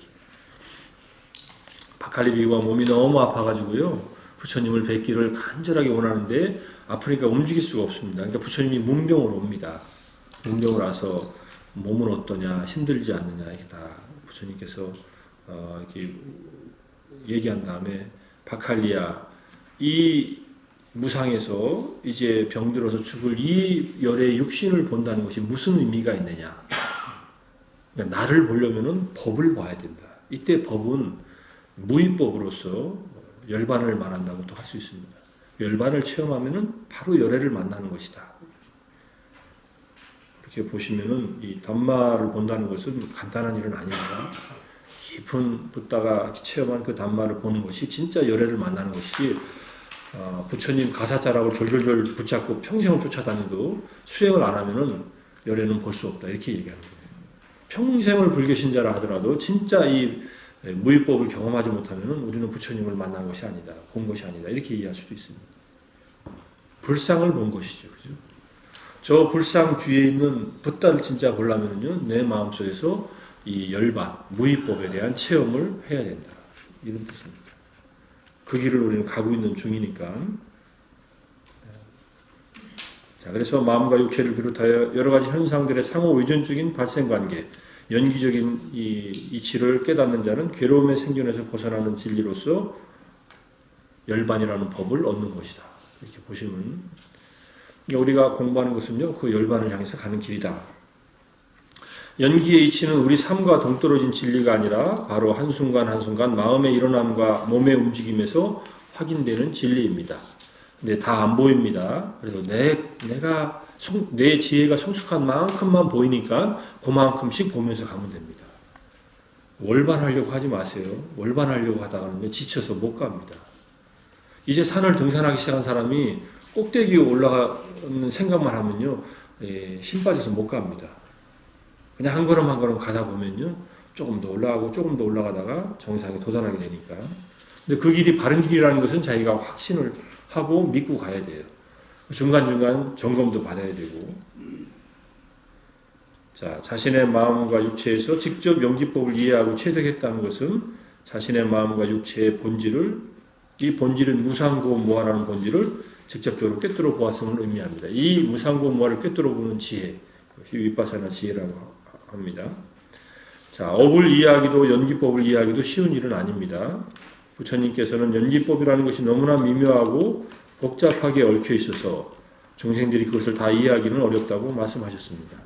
바칼리 비구가 몸이 너무 아파가지고요, 부처님을 뵙기를 간절하게 원하는데 아프니까 움직일 수가 없습니다. 그러니까 부처님이 문병으로 옵니다. 문병으로 와서 몸은 어떠냐, 힘들지 않느냐, 이렇게 다 부처님께서 이렇게 얘기한 다음에, 바칼리야, 이 무상에서 이제 병들어서 죽을 이 열의 육신을 본다는 것이 무슨 의미가 있느냐? 그러니까 나를 보려면은 법을 봐야 된다. 이때 법은 무위법으로서 열반을 말한다고 또 할 수 있습니다. 열반을 체험하면은 바로 열애를 만나는 것이다. 이렇게 보시면은 이 담마를 본다는 것은 간단한 일은 아닙니다. 깊은 붓다가 체험한 그 담마를 보는 것이 진짜 열애를 만나는 것이, 부처님 가사자락을 졸졸졸 붙잡고 평생을 쫓아다녀도 수행을 안 하면은 열애는 볼 수 없다. 이렇게 얘기하는 거예요. 평생을 불교신자라 하더라도 진짜 이 무위법을 경험하지 못하면은 우리는 부처님을 만난 것이 아니다. 본 것이 아니다. 이렇게 이해할 수도 있습니다. 불상을 본 것이죠. 그죠? 저 불상 뒤에 있는 붓다를 진짜 보려면은요, 내 마음속에서 이 열반, 무위법에 대한 체험을 해야 된다. 이런 뜻입니다. 그 길을 우리는 가고 있는 중이니까. 자, 그래서 마음과 육체를 비롯하여 여러 가지 현상들의 상호 의존적인 발생관계, 연기적인 이 이치를 깨닫는 자는 괴로움의 생존에서 벗어나는 진리로서 열반이라는 법을 얻는 것이다. 이렇게 보시면, 우리가 공부하는 것은요, 그 열반을 향해서 가는 길이다. 연기의 이치는 우리 삶과 동떨어진 진리가 아니라 바로 한순간 한순간 마음의 일어남과 몸의 움직임에서 확인되는 진리입니다. 근데 다 안 보입니다. 그래서 내 지혜가 성숙한 만큼만 보이니까 그만큼씩 보면서 가면 됩니다. 월반하려고 하지 마세요. 월반하려고 하다가는 지쳐서 못 갑니다. 이제 산을 등산하기 시작한 사람이 꼭대기에 올라가는 생각만 하면요, 힘 빠져서 못 갑니다. 그냥 한 걸음 한 걸음 가다 보면요, 조금 더 올라가고 조금 더 올라가다가 정상에 도달하게 되니까. 근데 그 길이 바른 길이라는 것은 자기가 확신을 하고 믿고 가야 돼요. 중간중간 점검도 받아야 되고. 자, 자신의 마음과 육체에서 직접 연기법을 이해하고 체득했다는 것은 자신의 마음과 육체의 본질을, 이 본질은 무상고무아라는 본질을 직접적으로 꿰뚫어 보았음을 의미합니다. 이 무상고무아를 꿰뚫어 보는 지혜, 이것이 위파사나 지혜라고 합니다. 자, 업을 이해하기도 연기법을 이해하기도 쉬운 일은 아닙니다. 부처님께서는 연기법이라는 것이 너무나 미묘하고 복잡하게 얽혀 있어서 중생들이 그것을 다 이해하기는 어렵다고 말씀하셨습니다.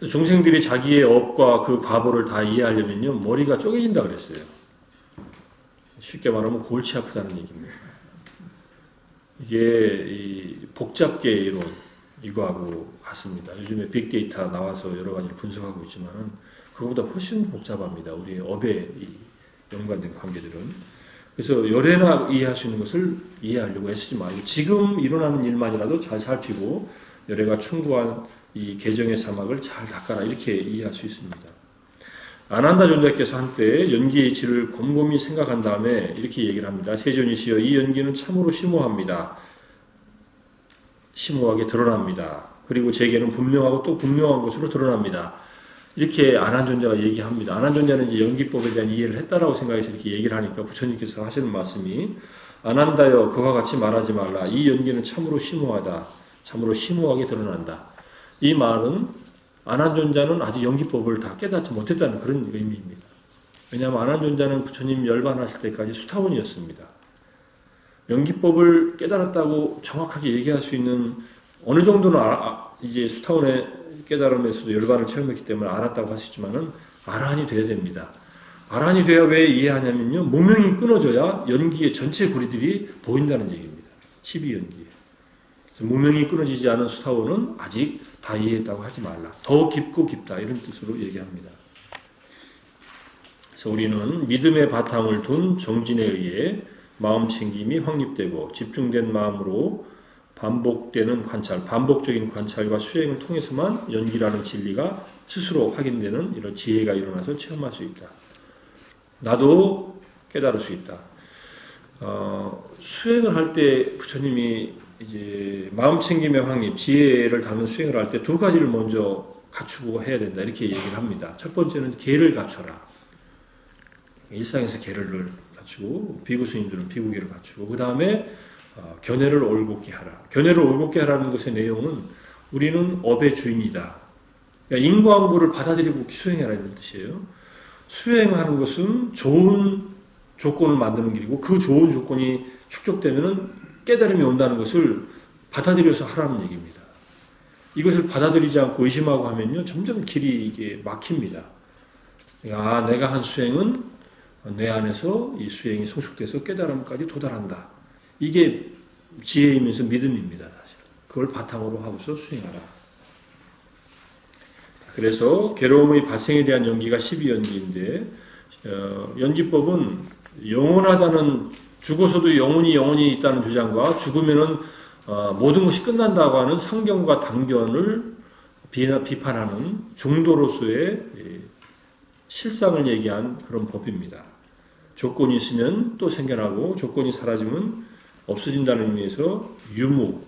중생들이 자기의 업과 그 과보를 다 이해하려면요, 머리가 쪼개진다 그랬어요. 쉽게 말하면 골치 아프다는 얘기입니다. 이게 이 복잡계 이론, 이거하고 같습니다. 요즘에 빅데이터 나와서 여러 가지를 분석하고 있지만 그거보다 훨씬 복잡합니다. 우리의 업에 연관된 관계들은. 그래서 열애나 이해할 수 있는 것을 이해하려고 애쓰지 말고 지금 일어나는 일만이라도 잘 살피고 열애가 충고한 이 개정의 사막을 잘 닦아라, 이렇게 이해할 수 있습니다. 아난다 존자께서 한때 연기의 이치를 곰곰이 생각한 다음에 이렇게 얘기를 합니다. 세존이시여, 이 연기는 참으로 심오합니다. 심오하게 드러납니다. 그리고 제게는 분명하고 또 분명한 것으로 드러납니다. 이렇게 아난존자가 얘기합니다. 아난존자는 이제 연기법에 대한 이해를 했다라고 생각해서 이렇게 얘기를 하니까 부처님께서 하시는 말씀이, 아난다여, 그와 같이 말하지 말라. 이 연기는 참으로 심오하다. 참으로 심오하게 드러난다. 이 말은 아난존자는 아직 연기법을 다 깨닫지 못했다는 그런 의미입니다. 왜냐하면 아난존자는 부처님 열반하실 때까지 수타원이었습니다. 연기법을 깨달았다고 정확하게 얘기할 수 있는 어느 정도는 이제 수타원의 깨달음에서도 열반을 체험했기 때문에 알았다고 할 수 있지만은 아라한이 돼야 됩니다. 아라한이 돼야 왜 이해하냐면요, 무명이 끊어져야 연기의 전체 고리들이 보인다는 얘기입니다. 12연기에. 무명이 끊어지지 않은 수타원은 아직 다 이해했다고 하지 말라. 더 깊고 깊다 이런 뜻으로 얘기합니다. 그래서 우리는 믿음의 바탕을 둔 정진에 의해 마음 챙김이 확립되고 집중된 마음으로 반복되는 관찰, 반복적인 관찰과 수행을 통해서만 연기라는 진리가 스스로 확인되는 이런 지혜가 일어나서 체험할 수 있다. 나도 깨달을 수 있다. 수행을 할 때 부처님이 이제 마음 챙김의 확립, 지혜를 담는 수행을 할 때 두 가지를 먼저 갖추고 해야 된다 이렇게 얘기를 합니다. 첫 번째는 계를 갖춰라. 일상에서 계를 갖추고 비구스님들은 비구계를 갖추고 그 다음에 견해를 올곧게 하라. 견해를 올곧게 하라는 것의 내용은 우리는 업의 주인이다. 그러니까 인과응보를 받아들이고 수행해라 이런 뜻이에요. 수행하는 것은 좋은 조건을 만드는 길이고 그 좋은 조건이 축적되면 깨달음이 온다는 것을 받아들여서 하라는 얘기입니다. 이것을 받아들이지 않고 의심하고 하면요 점점 길이 이게 막힙니다. 그러니까 내가 한 수행은 내 안에서 이 수행이 성숙돼서 깨달음까지 도달한다. 이게 지혜이면서 믿음입니다. 사실 그걸 바탕으로 하고서 수행하라. 그래서 괴로움의 발생에 대한 연기가 12연기인데 연기법은 영원하다는 죽어서도 영원히 있다는 주장과 죽으면은 모든 것이 끝난다고 하는 상견과 단견을 비판하는 중도로서의 실상을 얘기한 그런 법입니다. 조건이 있으면 또 생겨나고 조건이 사라지면 없어진다는 의미에서 유무,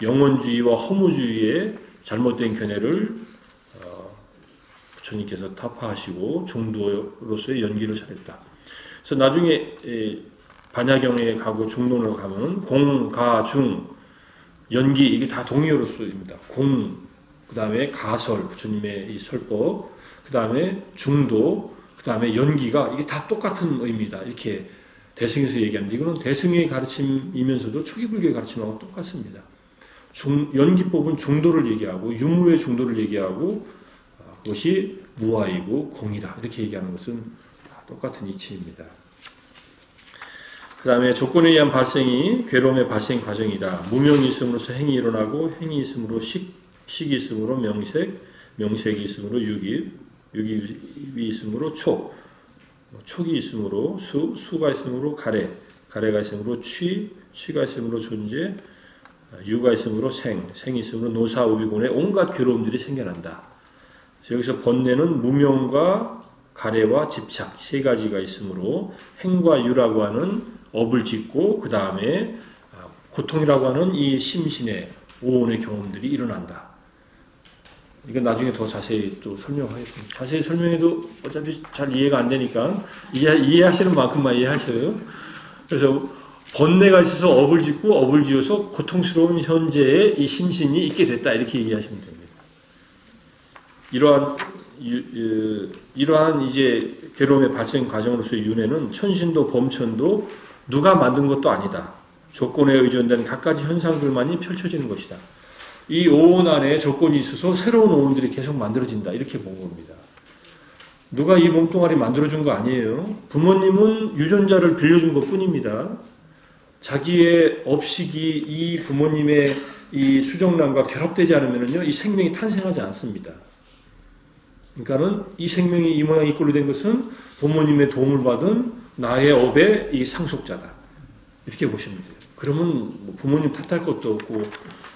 영원주의와 허무주의의 잘못된 견해를 부처님께서 타파하시고 중도로서의 연기를 차렸다. 그래서 나중에 반야경에 가고 중론으로 가면 공, 가, 중, 연기 이게 다 동의어로서입니다. 공, 그 다음에 가설, 부처님의 이 설법, 그 다음에 중도, 그 다음에 연기가 이게 다 똑같은 의미다. 이렇게 대승에서 얘기합니다. 이거는 대승의 가르침이면서도 초기불교의 가르침하고 똑같습니다. 연기법은 중도를 얘기하고 유무의 중도를 얘기하고 그것이 무아이고 공이다. 이렇게 얘기하는 것은 똑같은 이치입니다. 그 다음에 조건에 의한 발생이 괴로움의 발생 과정이다. 무명이 있음으로써 행이 일어나고 행이 있음으로 식이 있음으로 명색, 명색이 있음으로 유기, 유기이 있음으로 촉, 촉이 있음으로 수, 수가 있음으로 가래, 가래가 있음으로 취, 취가 있음으로 존재, 유가 있음으로 생, 생이 있음으로 노사, 우비곤의 온갖 괴로움들이 생겨난다. 여기서 번뇌는 무명과 가래와 집착 세 가지가 있으므로 행과 유라고 하는 업을 짓고 그 다음에 고통이라고 하는 이 심신의 오온의 경험들이 일어난다. 이건 나중에 더 자세히 또 설명하겠습니다. 자세히 설명해도 어차피 잘 이해가 안 되니까 이해하시는 만큼만 이해하셔요. 그래서 번뇌가 있어서 업을 짓고 업을 지어서 고통스러운 현재의 이 심신이 있게 됐다 이렇게 이해하시면 됩니다. 이러한 이제 괴로움의 발생 과정으로서의 윤회는 천신도 범천도 누가 만든 것도 아니다. 조건에 의존된 갖가지 현상들만이 펼쳐지는 것이다. 이 오온 안에 조건이 있어서 새로운 오온들이 계속 만들어진다. 이렇게 본 겁니다. 누가 이 몸뚱아리 만들어준 거 아니에요. 부모님은 유전자를 빌려준 것 뿐입니다. 자기의 업식이 이 부모님의 이 수정란과 결합되지 않으면요, 이 생명이 탄생하지 않습니다. 그러니까는 이 생명이 이 모양 이 꼴로 된 것은 부모님의 도움을 받은 나의 업의 이 상속자다. 이렇게 보시면 돼요. 그러면 부모님 탓할 것도 없고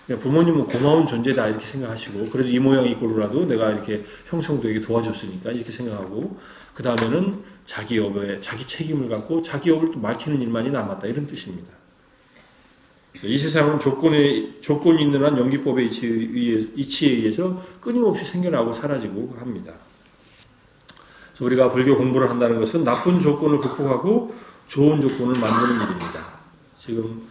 그냥 부모님은 고마운 존재다 이렇게 생각하시고 그래도 이 모양 이 꼴로라도 내가 이렇게 형성되게 도와줬으니까 이렇게 생각하고 그 다음에는 자기 업에 자기 책임을 갖고 자기 업을 또 밝히는 일만이 남았다 이런 뜻입니다. 이 세상은 조건이 있는 한 연기법의 이치에 의해서 끊임없이 생겨나고 사라지고 합니다. 그래서 우리가 불교 공부를 한다는 것은 나쁜 조건을 극복하고 좋은 조건을 만드는 일입니다. 지금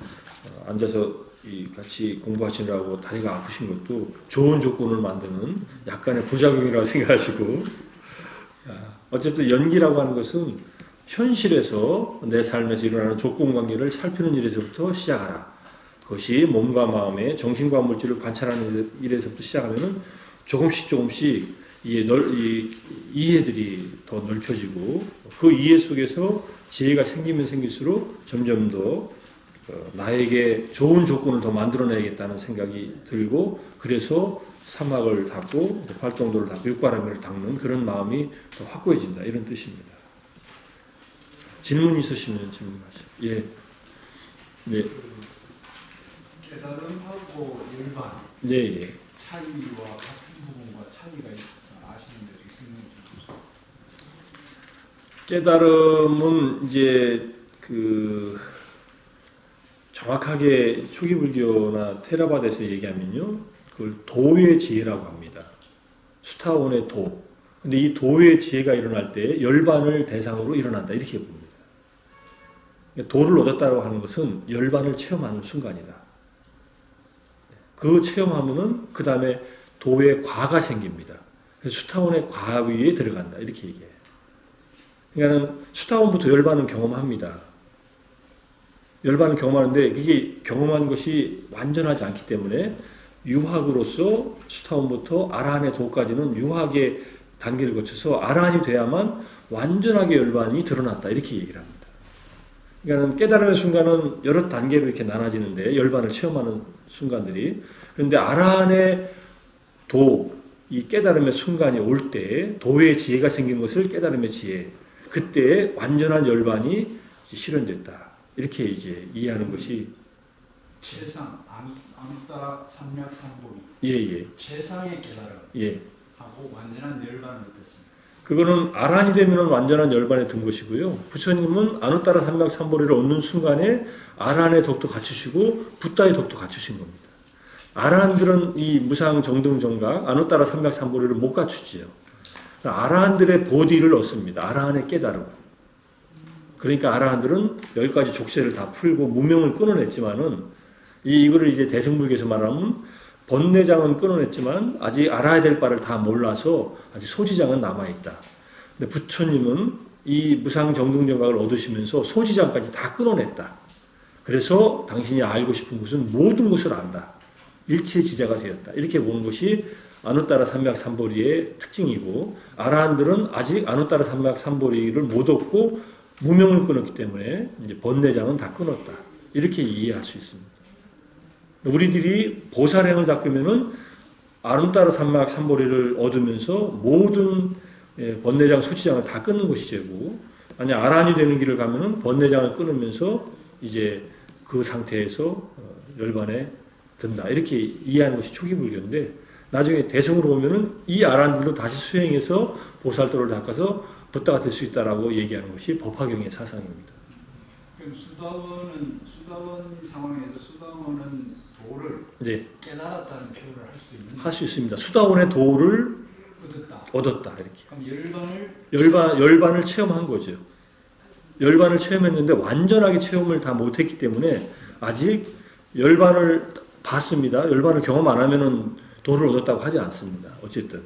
앉아서 같이 공부하시느라고 다리가 아프신 것도 좋은 조건을 만드는 약간의 부작용이라고 생각하시고 어쨌든 연기라고 하는 것은 현실에서 내 삶에서 일어나는 조건관계를 살피는 일에서부터 시작하라. 그것이 몸과 마음의 정신과 물질을 관찰하는 일에서부터 시작하면 조금씩 이해들이 더 넓혀지고 그 이해 속에서 지혜가 생기면 생길수록 점점 더 나에게 좋은 조건을 더 만들어내야겠다는 생각이 들고 그래서 사막을 닦고 팔정도를 닦고 육바라밀을 닦는 그런 마음이 더 확고해진다 이런 뜻입니다. 질문 있으시면 질문하세요. 예. 네. 깨달음하고 열반 네, 예. 차이와 같은 부분과 차이가 아시는 대로 있으면 좀 깨달음은 이제 정확하게 초기 불교나 테라바다에서 얘기하면요, 그걸 도의 지혜라고 합니다. 수타원의 도. 근데 이 도의 지혜가 일어날 때 열반을 대상으로 일어난다 이렇게 봅니다. 도를 얻었다고 하는 것은 열반을 체험하는 순간이다. 그 체험하면은 그 다음에 도의 과가 생깁니다. 수타원의 과 위에 들어간다 이렇게 얘기해요. 그러니까 수타원부터 열반은 경험합니다. 열반을 경험하는데 이게 경험한 것이 완전하지 않기 때문에 유학으로서 수타원부터 아라한의 도까지는 유학의 단계를 거쳐서 아라한이 돼야만 완전하게 열반이 드러났다 이렇게 얘기를 합니다. 그러니까 깨달음의 순간은 여러 단계로 이렇게 나눠지는데 열반을 체험하는 순간들이 그런데 아라한의 도, 이 깨달음의 순간이 올 때 도의 지혜가 생긴 것을 깨달음의 지혜 그때 완전한 열반이 실현됐다. 이렇게 이제 이해하는 것이 최상 아누따라 삼맥삼보리 예예 최상의 깨달음 예. 하고 완전한 열반은 어떻습니까? 그거는 아란이 되면 완전한 열반에 든 것이고요. 부처님은 아누따라 삼맥삼보리를 얻는 순간에 아란의 덕도 갖추시고 붓다의 덕도 갖추신 겁니다. 아라한들은 이 무상 정등정각 아누따라 삼맥삼보리를 못 갖추지요. 아라한들의 보디를 얻습니다. 아라한의 깨달음. 그러니까 아라한들은 10가지 족쇄를 다 풀고 무명을 끊어냈지만은 이거를 이제 대승불교에서 말하면 번뇌장은 끊어냈지만 아직 알아야 될 바를 다 몰라서 아직 소지장은 남아있다. 근데 부처님은 이 무상정등정각을 얻으시면서 소지장까지 다 끊어냈다. 그래서 당신이 알고 싶은 것은 모든 것을 안다. 일체지자가 되었다. 이렇게 보는 것이 아누따라 삼맥삼보리의 특징이고 아라한들은 아직 아누따라 삼맥삼보리를 못 얻고 무명을 끊었기 때문에 이제 번뇌장은 다 끊었다. 이렇게 이해할 수 있습니다. 우리들이 보살행을 닦으면은 아누따라 삼맥삼보리를 얻으면서 모든 번뇌장, 소지장을 다 끊는 것이 되고, 아니 아란이 되는 길을 가면은 번뇌장을 끊으면서 이제 그 상태에서 열반에 든다. 이렇게 이해하는 것이 초기 불교인데, 나중에 대승으로 보면은 이 아란들도 다시 수행해서 보살도를 닦아서 붓다가 될 수 있다라고 얘기하는 것이 법화경의 사상입니다. 그럼 수다원 상황에서 수다원은 도를 네. 깨달았다는 표현을 할 수 있는 할 수 있습니다. 수다원의 도를 얻었다 이렇게. 그럼 열반을 체험한 거죠. 열반을 체험했는데 완전하게 체험을 다 못했기 때문에 아직 열반을 봤습니다. 열반을 경험 안 하면은 도를 얻었다고 하지 않습니다. 어쨌든.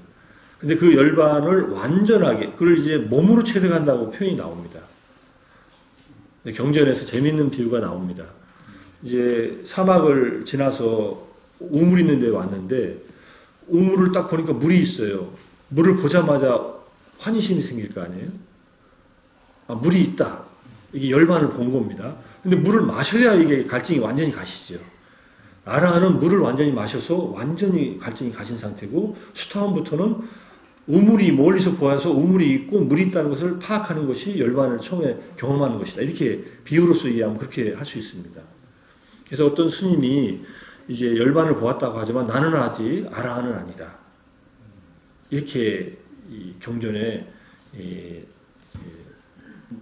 근데 그 열반을 완전하게 그걸 이제 몸으로 체득한다고 표현이 나옵니다. 경전에서 재미있는 비유가 나옵니다. 이제 사막을 지나서 우물 있는 데 왔는데 우물을 딱 보니까 물이 있어요. 물을 보자마자 환희심이 생길 거 아니에요? 아, 물이 있다. 이게 열반을 본 겁니다. 근데 물을 마셔야 이게 갈증이 완전히 가시죠. 아라한은 물을 완전히 마셔서 완전히 갈증이 가신 상태고 수타원부터는 우물이 멀리서 보아서 우물이 있고 물이 있다는 것을 파악하는 것이 열반을 처음에 경험하는 것이다. 이렇게 비유로서 이해하면 그렇게 할 수 있습니다. 그래서 어떤 스님이 이제 열반을 보았다고 하지만 나는 아직 아라한은 아니다. 이렇게 이 경전에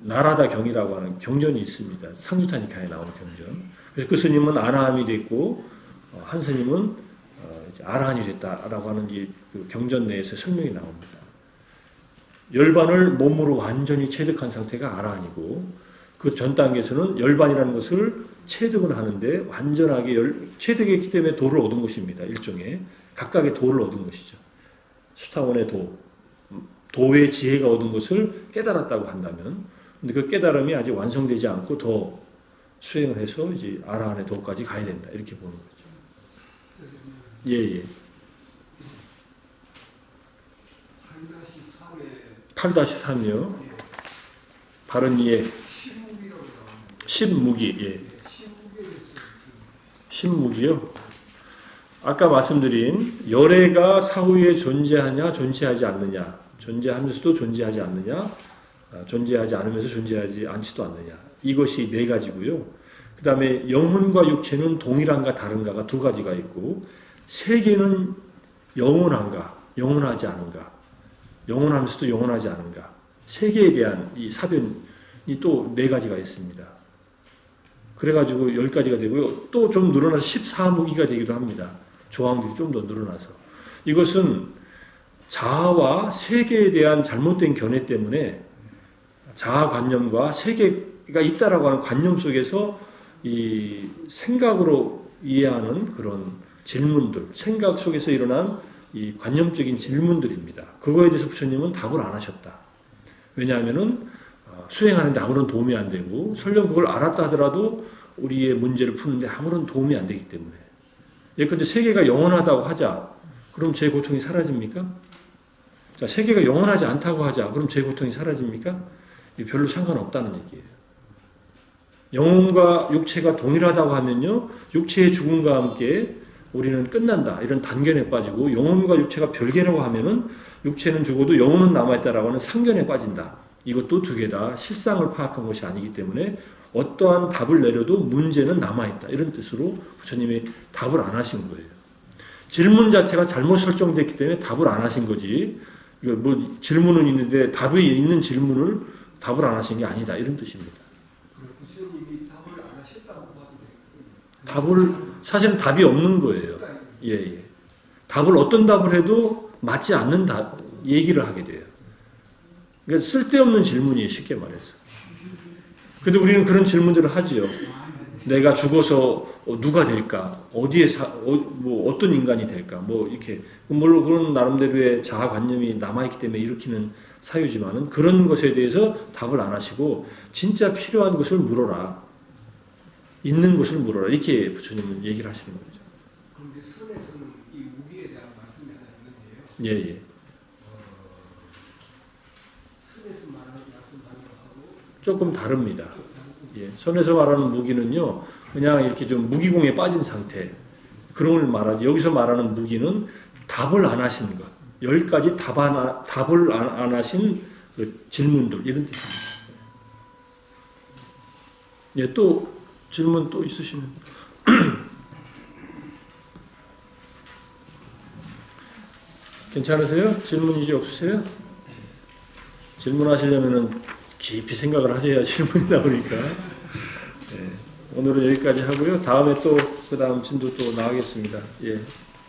나라다 경이라고 하는 경전이 있습니다. 상주타니카에 나오는 경전. 그래서 그 스님은 아라함이 됐고 한 스님은 아라한이 됐다라고 하는 이 경전 내에서 설명이 나옵니다. 열반을 몸으로 완전히 체득한 상태가 아라한이고 그 전 단계에서는 열반이라는 것을 체득을 하는데 완전하게 체득했기 때문에 도를 얻은 것입니다. 일종의 각각의 도를 얻은 것이죠. 수타원의 도의 지혜가 얻은 것을 깨달았다고 한다면 근데 그 깨달음이 아직 완성되지 않고 더 수행을 해서 이제 아라한의 도까지 가야 된다. 이렇게 보는 거죠. 예. 8-3이요. 바른 이해. 십무기. 예. 십무기를 신무기요. 아까 말씀드린 열애가 사후에 존재하냐 존재하지 않느냐, 존재하면서도 존재하지 않느냐, 존재하지 않으면서 존재하지 않지도 않느냐, 이것이 네 가지고요. 그 다음에 영혼과 육체는 동일한가 다른가가 두 가지가 있고, 세계는 영원한가 영원하지 않은가, 영원하면서도 영원하지 않은가, 세계에 대한 이 사변이 또 네 가지가 있습니다. 그래가지고 10가지가 되고요. 또 좀 늘어나서 14무기가 되기도 합니다. 조항들이 좀 더 늘어나서. 이것은 자아와 세계에 대한 잘못된 견해 때문에 자아관념과 세계가 있다라고 하는 관념 속에서 이 생각으로 이해하는 그런 질문들, 생각 속에서 일어난 이 관념적인 질문들입니다. 그거에 대해서 부처님은 답을 안 하셨다. 왜냐하면은 수행하는데 아무런 도움이 안 되고, 설령 그걸 알았다 하더라도 우리의 문제를 푸는데 아무런 도움이 안 되기 때문에. 예컨대 세계가 영원하다고 하자. 그럼 제 고통이 사라집니까? 자, 세계가 영원하지 않다고 하자. 그럼 제 고통이 사라집니까? 별로 상관없다는 얘기예요. 영혼과 육체가 동일하다고 하면요, 육체의 죽음과 함께 우리는 끝난다, 이런 단견에 빠지고, 영혼과 육체가 별개라고 하면은 육체는 죽어도 영혼은 남아있다라고 하는 상견에 빠진다. 이것도 두 개 다 실상을 파악한 것이 아니기 때문에 어떠한 답을 내려도 문제는 남아있다, 이런 뜻으로 부처님이 답을 안 하신 거예요. 질문 자체가 잘못 설정됐기 때문에 답을 안 하신 거지, 이거 뭐 질문은 있는데 답이 있는 질문을 답을 안 하신 게 아니다, 이런 뜻입니다. 부처님이 답을 안 하셨다고 봐도 돼요. 답을, 사실은 답이 없는 거예요. 예. 답을 어떤 답을 해도 맞지 않는 답, 얘기를 하게 돼요. 그러니까 쓸데없는 질문이에요, 쉽게 말해서. 근데 우리는 그런 질문들을 하지요. 내가 죽어서 누가 될까? 어디에 뭐 어떤 인간이 될까? 뭐 이렇게, 물론 그런 나름대로의 자아관념이 남아있기 때문에 일으키는 사유지만은, 그런 것에 대해서 답을 안 하시고 진짜 필요한 것을 물어라, 있는 것을 물어라, 이렇게 부처님은 얘기를 하시는 거죠. 그런데 선에서는 이 무기에 대한 말씀이 하나 있는데요. 예. 선에서 말하는 말씀하고 조금 다릅니다. 예. 선에서 말하는 무기는요, 그냥 이렇게 좀 무기공에 빠진 상태, 그런 걸 말하지. 여기서 말하는 무기는 답을 안 하신 것, 10가지 답을 안 하신 그 질문들, 이런 뜻입니다. 예, 또 질문 또 있으시면. 괜찮으세요? 질문 이제 없으세요? 질문하시려면은 깊이 생각을 하셔야 질문이 나오니까. 예, 오늘은 여기까지 하고요. 다음에 또 그 다음 진도 또 나가겠습니다. 예,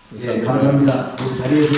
감사합니다. 자리에서